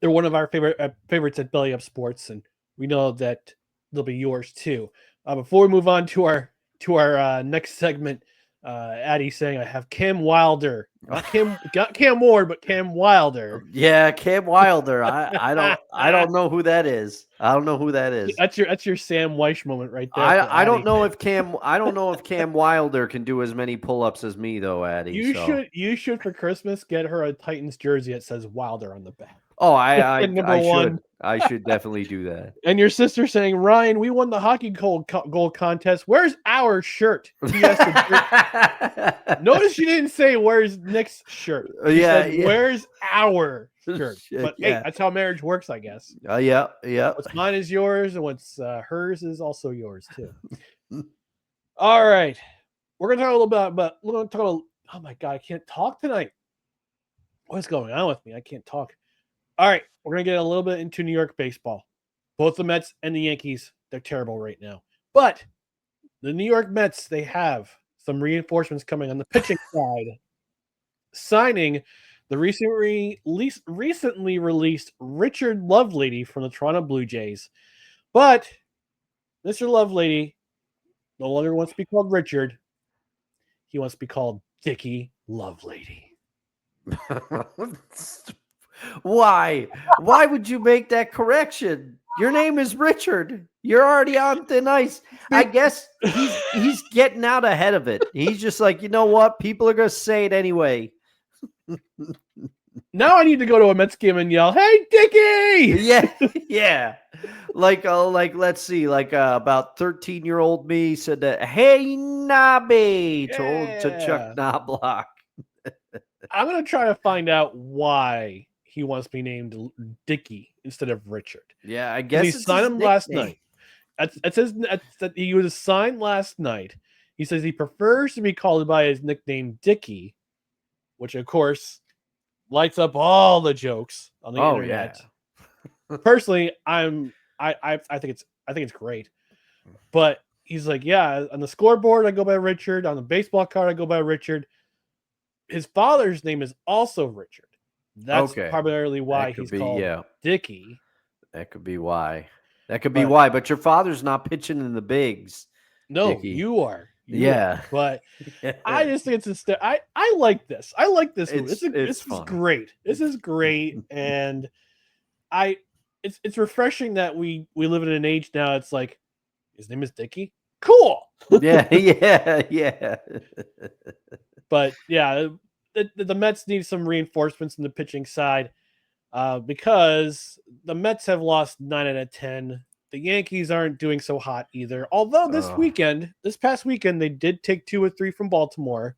They're one of our favorites at Belly Up Sports, and we know that they'll be yours too. Before we move on to our next segment, Addie saying I have Cam Wilder, got Cam Ward, but Cam Wilder. Yeah, Cam Wilder. I don't know who that is. I don't know who that is. That's your Sam Weish moment right there. I don't know if Cam Wilder can do as many pull-ups as me though, Addie. You should for Christmas get her a Titans jersey that says Wilder on the back. Oh, I should definitely do that. And your sister saying, Ryan, we won the hockey goal contest. Where's our shirt? Notice she didn't say where's Nick's shirt. She said, where's our shirt? But hey, that's how marriage works, I guess. Yeah. What's mine is yours, and what's hers is also yours too. All right, we're gonna talk a little bit about. Oh my God, I can't talk tonight. What's going on with me? I can't talk. All right, we're going to get a little bit into New York baseball. Both the Mets and the Yankees, they're terrible right now. But the New York Mets, they have some reinforcements coming on the pitching side, signing the recently released Richard Lovelady from the Toronto Blue Jays. But Mr. Lovelady no longer wants to be called Richard. He wants to be called Dicky Lovelady. Why would you make that correction? Your name is Richard. You're already on thin ice. I guess he's getting out ahead of it. He's just like, you know what? People are going to say it anyway. Now I need to go to a Mets game and yell, "Hey, Dicky!" Yeah. Like let's see, about 13-year-old me said that, "Hey, Nobby," to Chuck Knobloch. I'm going to try to find out why he wants to be named Dicky instead of Richard. Yeah, I guess he signed him last night. It says that he was signed last night. He says he prefers to be called by his nickname Dicky, which of course lights up all the jokes on the internet. Yeah. Personally, I think it's great, but he's like, yeah, on the scoreboard I go by Richard, on the baseball card I go by Richard. His father's name is also Richard. That's primarily why he's called Dicky. That could be why. But your father's not pitching in the bigs. No, Dicky. You are. But I just think it's I like this. I like this movie. This is great. This is great, and it's refreshing that we live in an age now. It's like his name is Dicky. Cool. Yeah. But yeah, the Mets need some reinforcements in the pitching side because the Mets have lost 9 out of 10. The Yankees aren't doing so hot either. Although this past weekend, they did take 2 or 3 from Baltimore,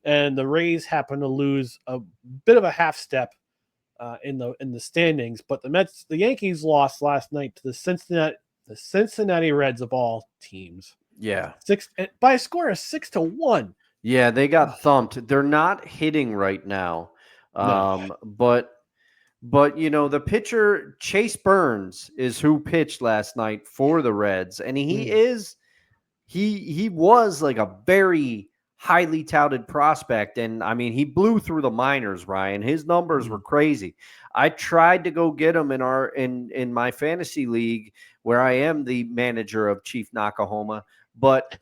and the Rays happened to lose a bit of a half step in the standings. But the Yankees lost last night to the Cincinnati Reds of all teams. Yeah. By a score of 6-1. Yeah, they got thumped. They're not hitting right now. No. But the pitcher Chase Burns is who pitched last night for the Reds, and he was like a very highly touted prospect, and I mean he blew through the minors, Ryan. His numbers were crazy. I tried to go get him in my fantasy league where I am the manager of Chief Nakahoma, but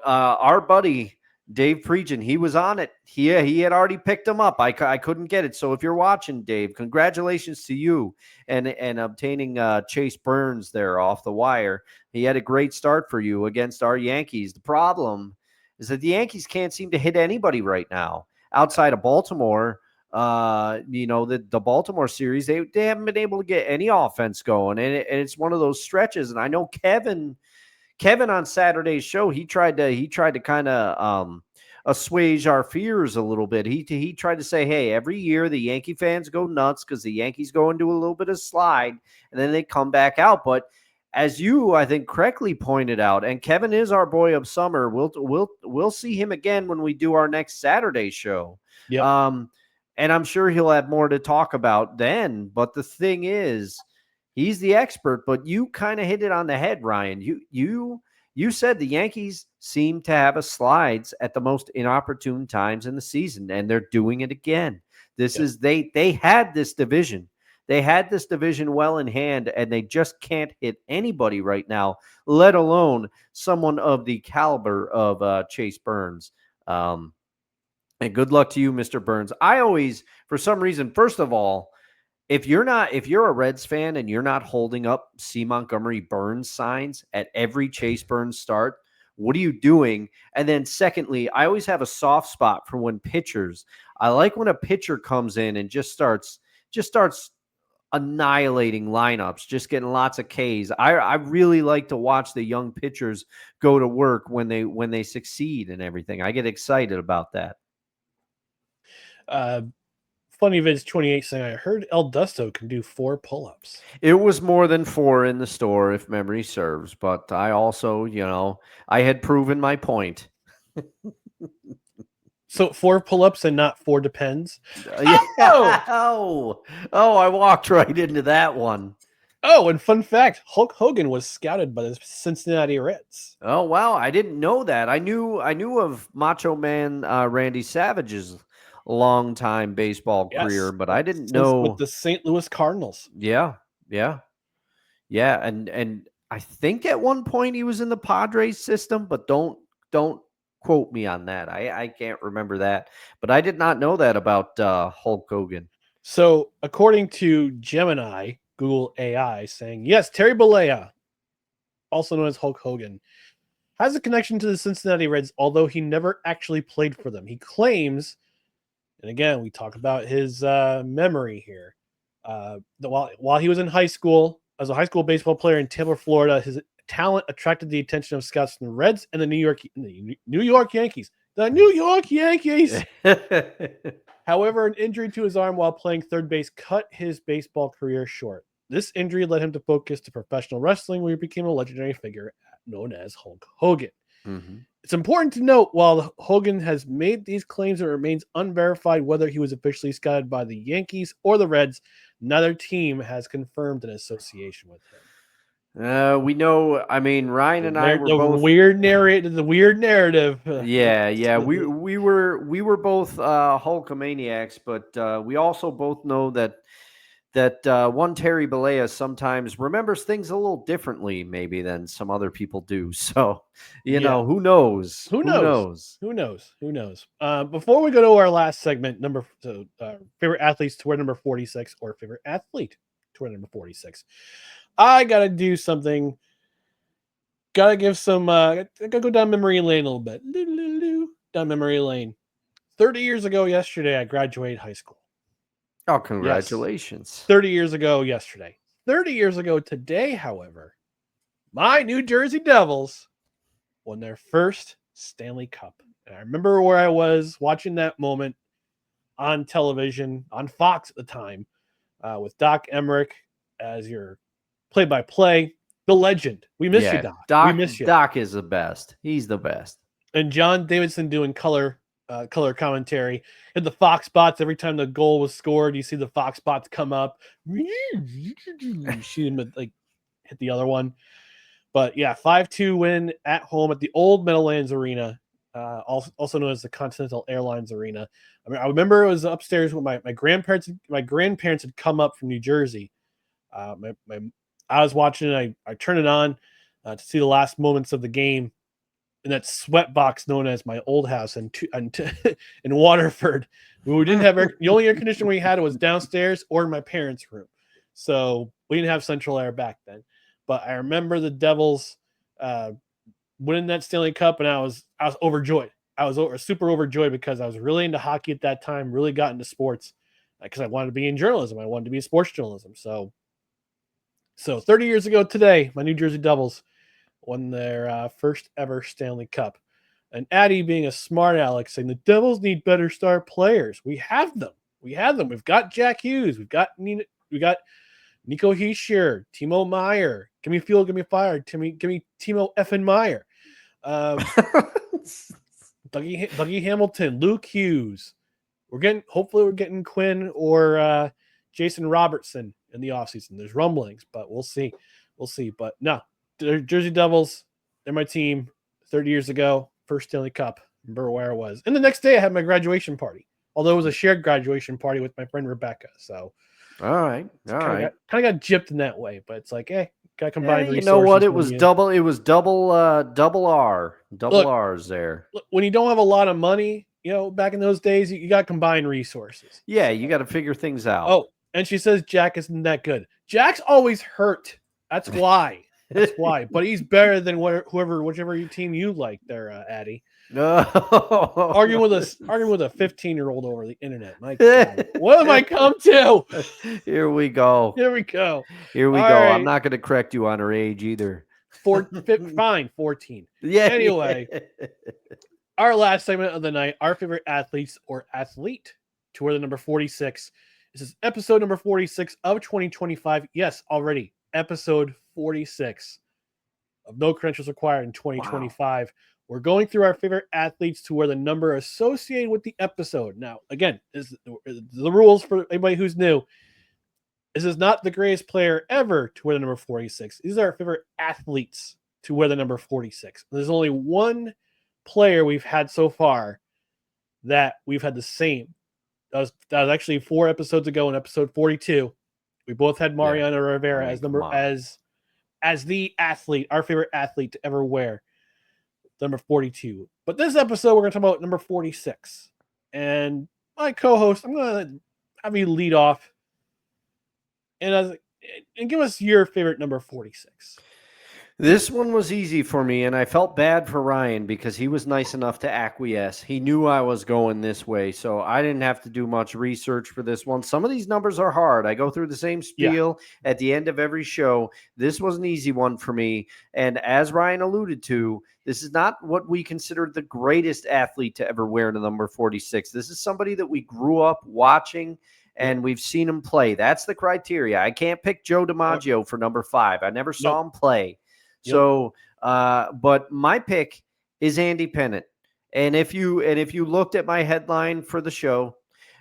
our buddy Dave Prejan, he was on it. He had already picked him up. I couldn't get it. So if you're watching, Dave, congratulations to you and obtaining Chase Burns there off the wire. He had a great start for you against our Yankees. The problem is that the Yankees can't seem to hit anybody right now outside of Baltimore. The Baltimore series, they haven't been able to get any offense going, and it's one of those stretches. And I know Kevin on Saturday's show, he tried to kind of assuage our fears a little bit. He tried to say, hey, every year the Yankee fans go nuts because the Yankees go into a little bit of slide and then they come back out. But as you, I think, correctly pointed out, and Kevin is our boy of summer. We'll see him again when we do our next Saturday show. Yep. And I'm sure he'll have more to talk about then. But the thing is, he's the expert, but you kind of hit it on the head, Ryan. You said the Yankees seem to have a slides at the most inopportune times in the season, and they're doing it again. They had this division. They had this division well in hand, and they just can't hit anybody right now, let alone someone of the caliber of Chase Burns. And good luck to you, Mr. Burns. I always, for some reason, first of all, if you're a Reds fan and you're not holding up C. Montgomery Burns signs at every Chase Burns start, what are you doing? And then secondly, I always have a soft spot for when pitchers. I like when a pitcher comes in and just starts annihilating lineups, just getting lots of Ks. I really like to watch the young pitchers go to work when they succeed and everything. I get excited about that. Funny Vids 28 saying, I heard El Dusto can do 4 pull-ups. It was more than 4 in the store, if memory serves. But I also, I had proven my point. So 4 pull-ups and not 4 depends? Yeah. Oh, I walked right into that one. Oh, and fun fact, Hulk Hogan was scouted by the Cincinnati Reds. Oh, wow. I didn't know that. I knew of Macho Man Randy Savage's long-time baseball career, but I didn't know with the St. Louis Cardinals. Yeah. And I think at one point he was in the Padres system, but don't quote me on that. I can't remember that, but I did not know that about Hulk Hogan. So according to Gemini, Google AI, saying, yes, Terry Bollea, also known as Hulk Hogan, has a connection to the Cincinnati Reds, although he never actually played for them. He claims, and again, we talk about his memory here, while he was in high school, as a high school baseball player in Tampa, Florida, his talent attracted the attention of scouts from the Reds and the New York Yankees. The New York Yankees! However, an injury to his arm while playing third base cut his baseball career short. This injury led him to focus to professional wrestling, where he became a legendary figure known as Hulk Hogan. Mm-hmm. It's important to note, while Hogan has made these claims, it remains unverified whether he was officially scouted by the Yankees or the Reds. Neither team has confirmed an association with him. We know. I mean, Ryan and I were both weird narrative. The weird narrative. Yeah. We were both Hulkamaniacs, but we also both know that one Terry Bollea sometimes remembers things a little differently, maybe than some other people do. So, who knows? Who knows? Before we go to our last segment, favorite athletes to wear number 46 or favorite athlete to wear number 46, I got to do something Gotta give some. Gotta go down memory lane a little bit. Down memory lane. 30 years ago yesterday, I graduated high school. Oh, Yes. congratulations. 30 years ago yesterday. 30 years ago today, however, my New Jersey Devils won their first Stanley Cup. And I remember where I was watching that moment on television, on Fox at the time, with Doc Emmerich as your play-by-play, the legend. We miss you, Doc. We miss you. Doc is the best. He's the best. And John Davidson doing color commentary. And the Fox spots, every time the goal was scored, you see the Fox spots come up. You see him like hit the other one. But yeah, 5-2 win at home at the old Meadowlands Arena, also known as the Continental Airlines Arena. I mean, I remember it was upstairs when my grandparents had come up from New Jersey. I was watching it. I turned it on to see the last moments of the game in that sweat box known as my old house in Waterford. We didn't have the only air conditioning we had was downstairs or in my parents' room. So we didn't have central air back then. But I remember the Devils winning that Stanley Cup, and I was overjoyed. I was super overjoyed because I was really into hockey at that time, really got into sports because I wanted to be in journalism. I wanted to be in sports journalism. So 30 years ago today, my New Jersey Devils won their first ever Stanley Cup. And Addie, being a smart aleck, saying the Devils need better star players. We have them. We've got Jack Hughes. We've got Nico Hischier, Timo Meyer. Give me fuel, give me fire. Give me Timo effing Meyer. Dougie Hamilton, Luke Hughes. Hopefully we're getting Quinn or Jason Robertson in the offseason. There's rumblings, but we'll see. But no, the Jersey Devils, they're my team. 30 years ago, first Stanley Cup. Remember where I was. And the next day I had my graduation party. Although it was a shared graduation party with my friend Rebecca. So all right. Kind of got gypped in that way, but it's like, hey, gotta combine resources. You know what? It was double R. R's there. Look, when you don't have a lot of money, back in those days, you got to combine resources. Yeah, you got to figure things out. Oh, and she says Jack isn't that good. Jack's always hurt. That's why. But he's better than whichever team you like there, Addie. No. Arguing with a 15-year-old over the internet. My God. What have I come to? Here we go. All Right. I'm not going to correct you on her age either. 14. Yeah. Anyway, our last segment of the night, our favorite athletes or athlete to wear the number 46. This is episode number 46 of 2025. Yes, already episode 46 of No Credentials Required in 2025. Wow. We're going through our favorite athletes to wear the number associated with the episode. Now, again, the rules for anybody who's new. This is not the greatest player ever to wear the number 46. These are our favorite athletes to wear the number 46. There's only one player we've had so far that we've had the same. That was actually 4 episodes ago in episode 42. We both had Mariano Rivera as the athlete, our favorite athlete to ever wear number 42. But this episode, we're going to talk about number 46. And my co-host, I'm going to have you lead off and give us your favorite number 46. This one was easy for me, and I felt bad for Ryan because he was nice enough to acquiesce. He knew I was going this way, so I didn't have to do much research for this one. Some of these numbers are hard. I go through the same spiel at the end of every show. This was an easy one for me, and as Ryan alluded to, this is not what we consider the greatest athlete to ever wear the number 46. This is somebody that we grew up watching, and we've seen him play. That's the criteria. I can't pick Joe DiMaggio for number 5. I never saw him play. Yep. So, but my pick is Andy Pettitte. And if you looked at my headline for the show,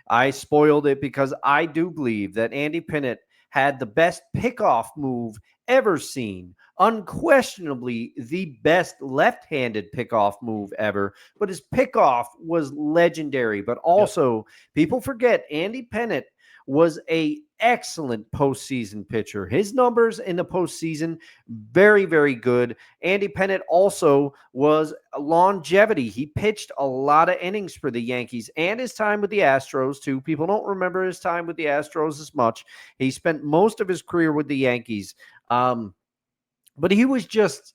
I spoiled it because I do believe that Andy Pettitte had the best pickoff move ever seen. Unquestionably the best left-handed pickoff move ever, but his pickoff was legendary. But also, people forget Andy Pettitte was a excellent postseason pitcher. His numbers in the postseason, very, very good. Andy Pettitte also was longevity. He pitched a lot of innings for the Yankees and his time with the Astros, too. People don't remember his time with the Astros as much. He spent most of his career with the Yankees. But he was just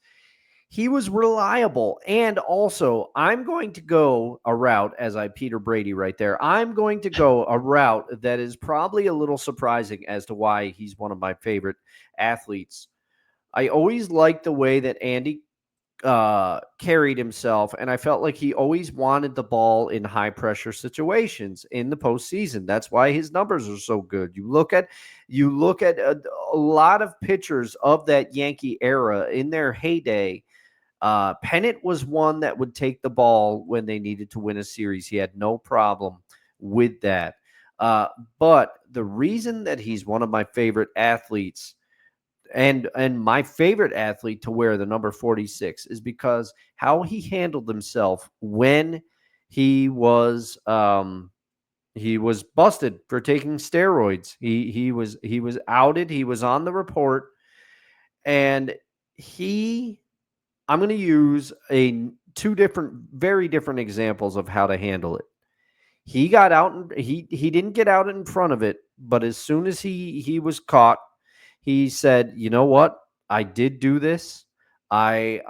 he was reliable. And also, I'm going to go a route, as I Peter Brady right there. I'm going to go a route that is probably a little surprising as to why he's one of my favorite athletes. I always liked the way that Andy carried himself, and I felt like he always wanted the ball in high pressure situations in the postseason. That's why his numbers are so good. You look at a lot of pitchers of that Yankee era in their heyday. Pettitte was one that would take the ball when they needed to win a series. He had no problem with that. But the reason that he's one of my favorite athletes and my favorite athlete to wear the number 46 is because how he handled himself when he was busted for taking steroids. He was outed. He was on the report, and I'm going to use two very different examples of how to handle it. He got out and he didn't get out in front of it, but as soon as he was caught, he said, "You know what? I did do this. I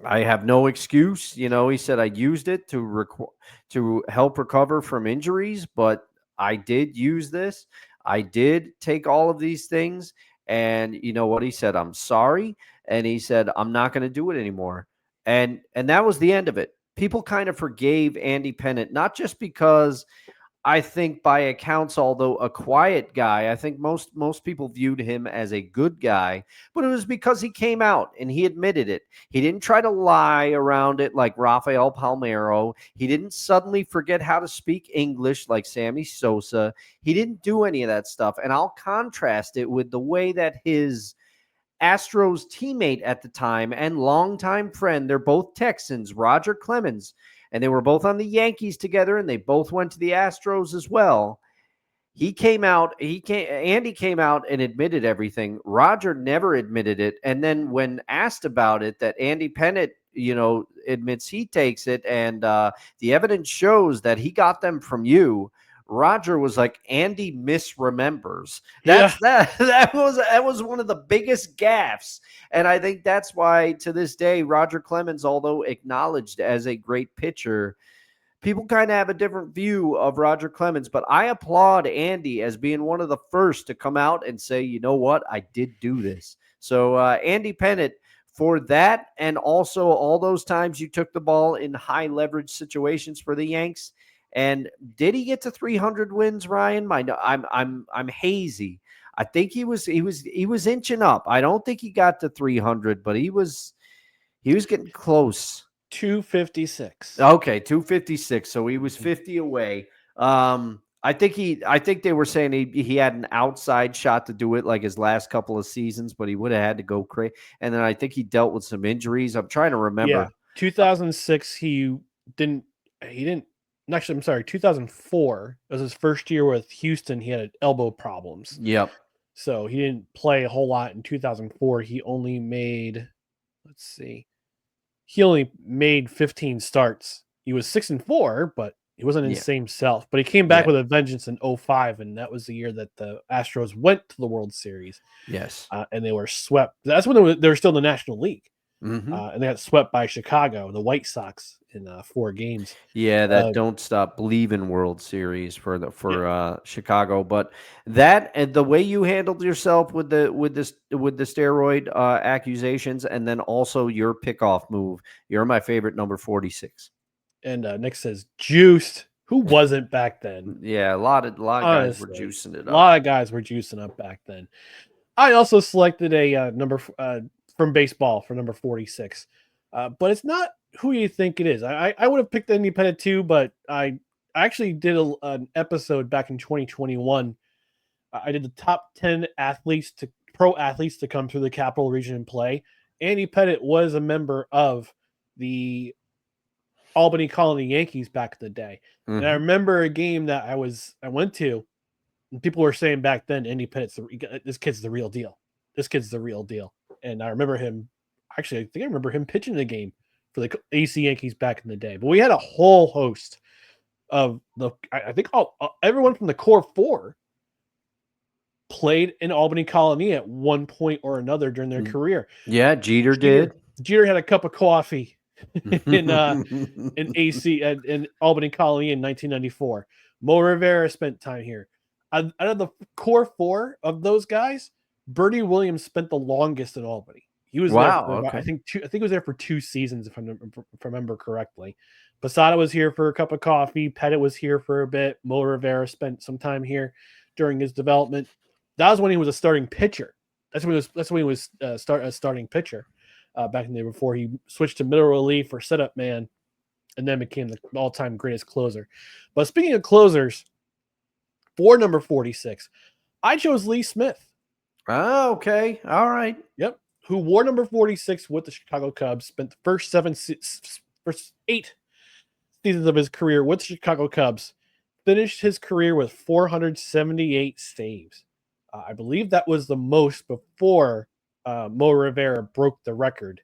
have no excuse." He said, "I used it to help recover from injuries, but I did use this. I did take all of these things." And you know what he said? "I'm sorry." And he said, "I'm not going to do it anymore." And that was the end of it. People kind of forgave Andy Pettitte, not just because I think by accounts, although a quiet guy, I think most people viewed him as a good guy, but it was because he came out and he admitted it. He didn't try to lie around it like Rafael Palmeiro. He didn't suddenly forget how to speak English like Sammy Sosa. He didn't do any of that stuff. And I'll contrast it with the way that his Astros teammate at the time and longtime friend, they're both Texans, Roger Clemens, and they were both on the Yankees together, and they both went to the Astros as well. Andy came out and admitted everything. Roger never admitted it. And then when asked about it, that Andy Pettitte, admits he takes it, and the evidence shows that he got them from you. Roger was like, "Andy misremembers." That was one of the biggest gaffes. And I think that's why to this day, Roger Clemens, although acknowledged as a great pitcher, people kind of have a different view of Roger Clemens. But I applaud Andy as being one of the first to come out and say, "You know what? I did do this." So Andy Pettitte, for that, and also all those times you took the ball in high leverage situations for the Yanks. And did he get to 300 wins, Ryan? I'm hazy. I think he was inching up. I don't think he got to 300, but he was getting close. 256. Okay, 256. So he was 50 away. I think they were saying he had an outside shot to do it like his last couple of seasons, but he would have had to go crazy. And then I think he dealt with some injuries. I'm trying to remember. Yeah, 2006 he didn't. Actually, I'm sorry. 2004 was his first year with Houston. He had elbow problems. Yep. So he didn't play a whole lot in 2004. He only made, he only made 15 starts. He was 6-4, but he wasn't his same self. But he came back with a vengeance in 2005, and that was the year that the Astros went to the World Series. Yes. And they were swept. That's when they were still in the National League. Mm-hmm. And they got swept by Chicago, the White Sox, in 4 games. Yeah, that Don't Stop Believin' World Series for Chicago. But that and the way you handled yourself with the steroid accusations, and then also your pickoff move, you're my favorite number 46. And Nick says juiced. Who wasn't back then? Yeah, a lot of guys were juicing it up. A lot of guys were juicing up back then. I also selected a number from baseball for number 46. But it's not who you think it is. I would have picked Andy Pettitte too, but I actually did an episode back in 2021. I did the top 10 pro athletes to come through the Capital Region and play. Andy Pettitte was a member of the Albany Colony Yankees back in the day. Mm-hmm. And I remember a game that I went to, and people were saying back then, Andy Pettitte's this kid's the real deal. This kid's the real deal. And I remember him. Actually, I think I remember him pitching the game for the AC Yankees back in the day. But we had a whole host of I think everyone from the core 4 played in Albany Colony at one point or another during their career. Yeah, Jeter did. Jeter had a cup of coffee in AC in Albany Colony in 1994. Mo Rivera spent time here. Out of the core four of those guys, Bertie Williams spent the longest in Albany. He was there for about, I think he was there for 2 seasons, if I remember correctly. Posada was here for a cup of coffee. Pettitte was here for a bit. Mo Rivera spent some time here during his development. That was when he was a starting pitcher. That's when he was a starting pitcher back in the day before he switched to middle relief or setup man, and then became the all-time greatest closer. But speaking of closers, for number 46, I chose Lee Smith. Oh, okay. All right. Yep. Who wore number 46 with the Chicago Cubs, spent the first 8 seasons of his career with the Chicago Cubs, finished his career with 478 saves. I believe that was the most before Mo Rivera broke the record.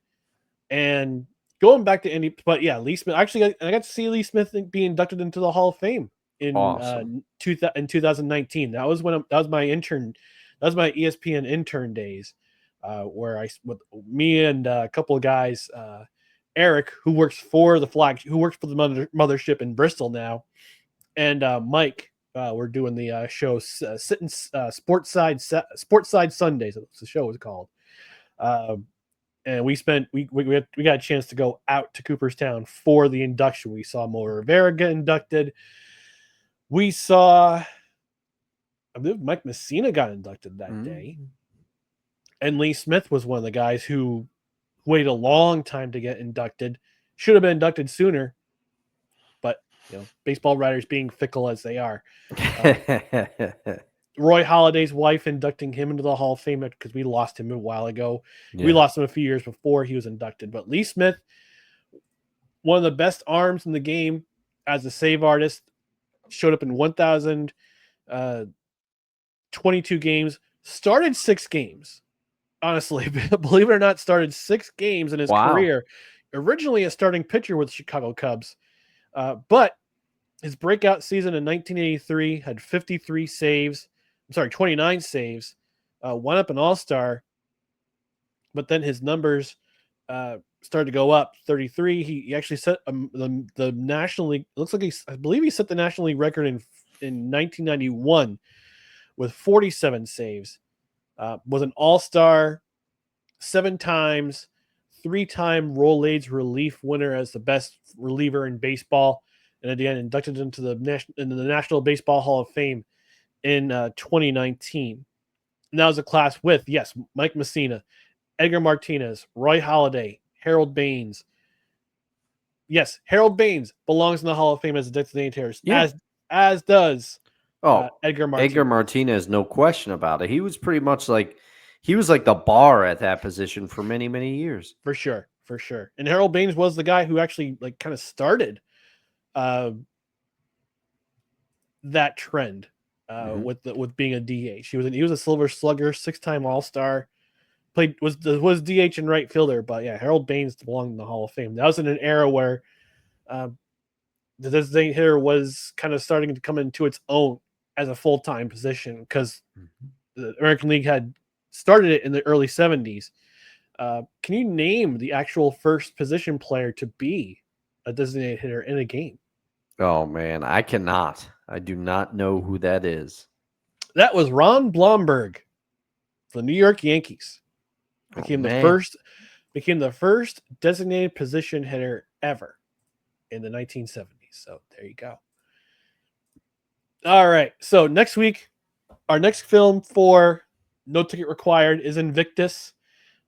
And going back to Indy, but yeah, Lee Smith. Actually, I got to see Lee Smith be inducted into the Hall of Fame in Awesome. 2019. That was my intern. That was my ESPN intern days, where with me and a couple of guys, Eric, who works for the mothership in Bristol now, and Mike. We're doing the show sitting Sportside Sundays. That's what the show was called. And we got a chance to go out to Cooperstown for the induction. We saw Mo Rivera get inducted. We saw, I believe Mike Messina got inducted that day. And Lee Smith was one of the guys who waited a long time to get inducted. Should have been inducted sooner. But, baseball writers being fickle as they are. Roy Halladay's wife inducting him into the Hall of Fame because we lost him a while ago. Yeah. We lost him a few years before he was inducted. But Lee Smith, one of the best arms in the game as a save artist, showed up in 1,022 games, started 6 games. Honestly, believe it or not, started 6 games in his career. Originally a starting pitcher with the Chicago Cubs. But his breakout season in 1983 had 29 saves, won up an All-Star, but then his numbers started to go up. 33. He actually set the National League. It looks like I believe he set the National League record in 1991 with 47 saves. Was an All-Star 7 times, 3-time Rolaids relief winner as the best reliever in baseball, and at the end inducted into the National Baseball Hall of Fame in 2019. And that was a class with, yes, Mike Messina, Edgar Martinez, Roy Halladay, Harold Baines. Yes, Harold Baines belongs in the Hall of Fame as a designated hitter, as does Edgar Martinez. Edgar Martinez, no question about it. He was pretty much like the bar at that position for many, many years. For sure. And Harold Baines was the guy who actually kind of started that trend with being a DH. He was a Silver Slugger, 6-time All-Star. Was DH and right fielder, but yeah, Harold Baines belonged in the Hall of Fame. That was in an era where the designated hitter was kind of starting to come into its own as a full-time position because the American League had started it in the early 70s. Can you name the actual first position player to be a designated hitter in a game? Oh, man, I cannot. I do not know who that is. That was Ron Blomberg, the New York Yankees. Became the first designated position hitter ever in the 1970s. So there you go. All right. So next week, our next film for No Ticket Required is Invictus,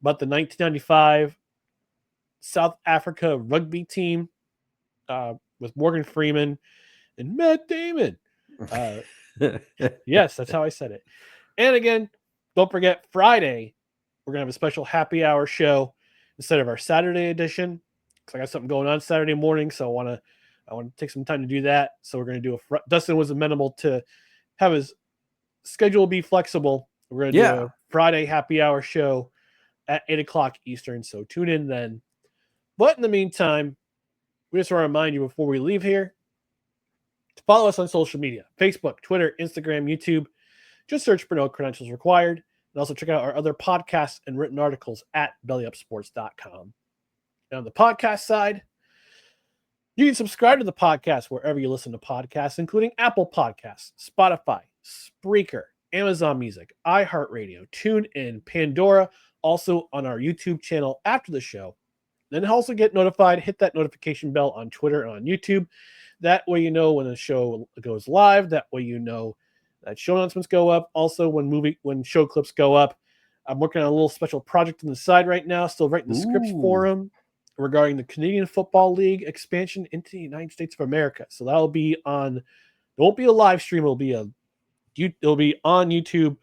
about the 1995 South Africa rugby team with Morgan Freeman and Matt Damon. Yes, that's how I said it. And again, don't forget, Friday, we're going to have a special happy hour show instead of our Saturday edition, because I got something going on Saturday morning, so I want to take some time to do that. So we're going to do Dustin was amenable to have his schedule be flexible. We're going to do a Friday happy hour show at 8 o'clock Eastern, so tune in then. But in the meantime, we just want to remind you before we leave here to follow us on social media: Facebook, Twitter, Instagram, YouTube. Just search for No Credentials Required. And also check out our other podcasts and written articles at bellyupsports.com. And on the podcast side, you can subscribe to the podcast wherever you listen to podcasts, including Apple Podcasts, Spotify, Spreaker, Amazon Music, iHeartRadio, TuneIn, Pandora, also on our YouTube channel after the show. Then also get notified, hit that notification bell on Twitter and on YouTube. That way you know when the show goes live. That way you know that show announcements go up. Also when show clips go up. I'm working on a little special project on the side right now, still writing the scripts for them regarding the Canadian Football League expansion into the United States of America. So that'll be on, it won't be a live stream, it'll be on YouTube.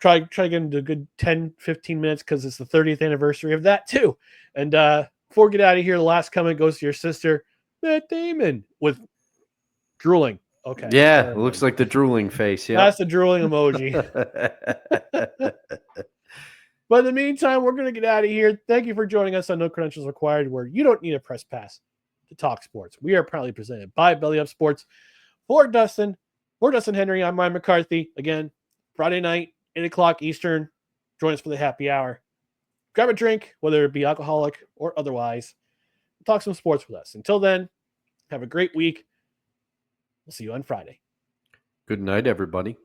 Try to get into a good 10-15 minutes because it's the 30th anniversary of that too. And before we get out of here, the last comment goes to your sister, Matt Damon, with drooling. Okay. Yeah, it looks like the drooling face. Yeah, that's the drooling emoji. But in the meantime, we're going to get out of here. Thank you for joining us on No Credentials Required, where you don't need a press pass to talk sports. We are proudly presented by Belly Up Sports. For Dustin Henry, I'm Ryan McCarthy. Again, Friday night, 8 o'clock Eastern. Join us for the happy hour. Grab a drink, whether it be alcoholic or otherwise. Talk some sports with us. Until then, have a great week. We'll see you on Friday. Good night, everybody.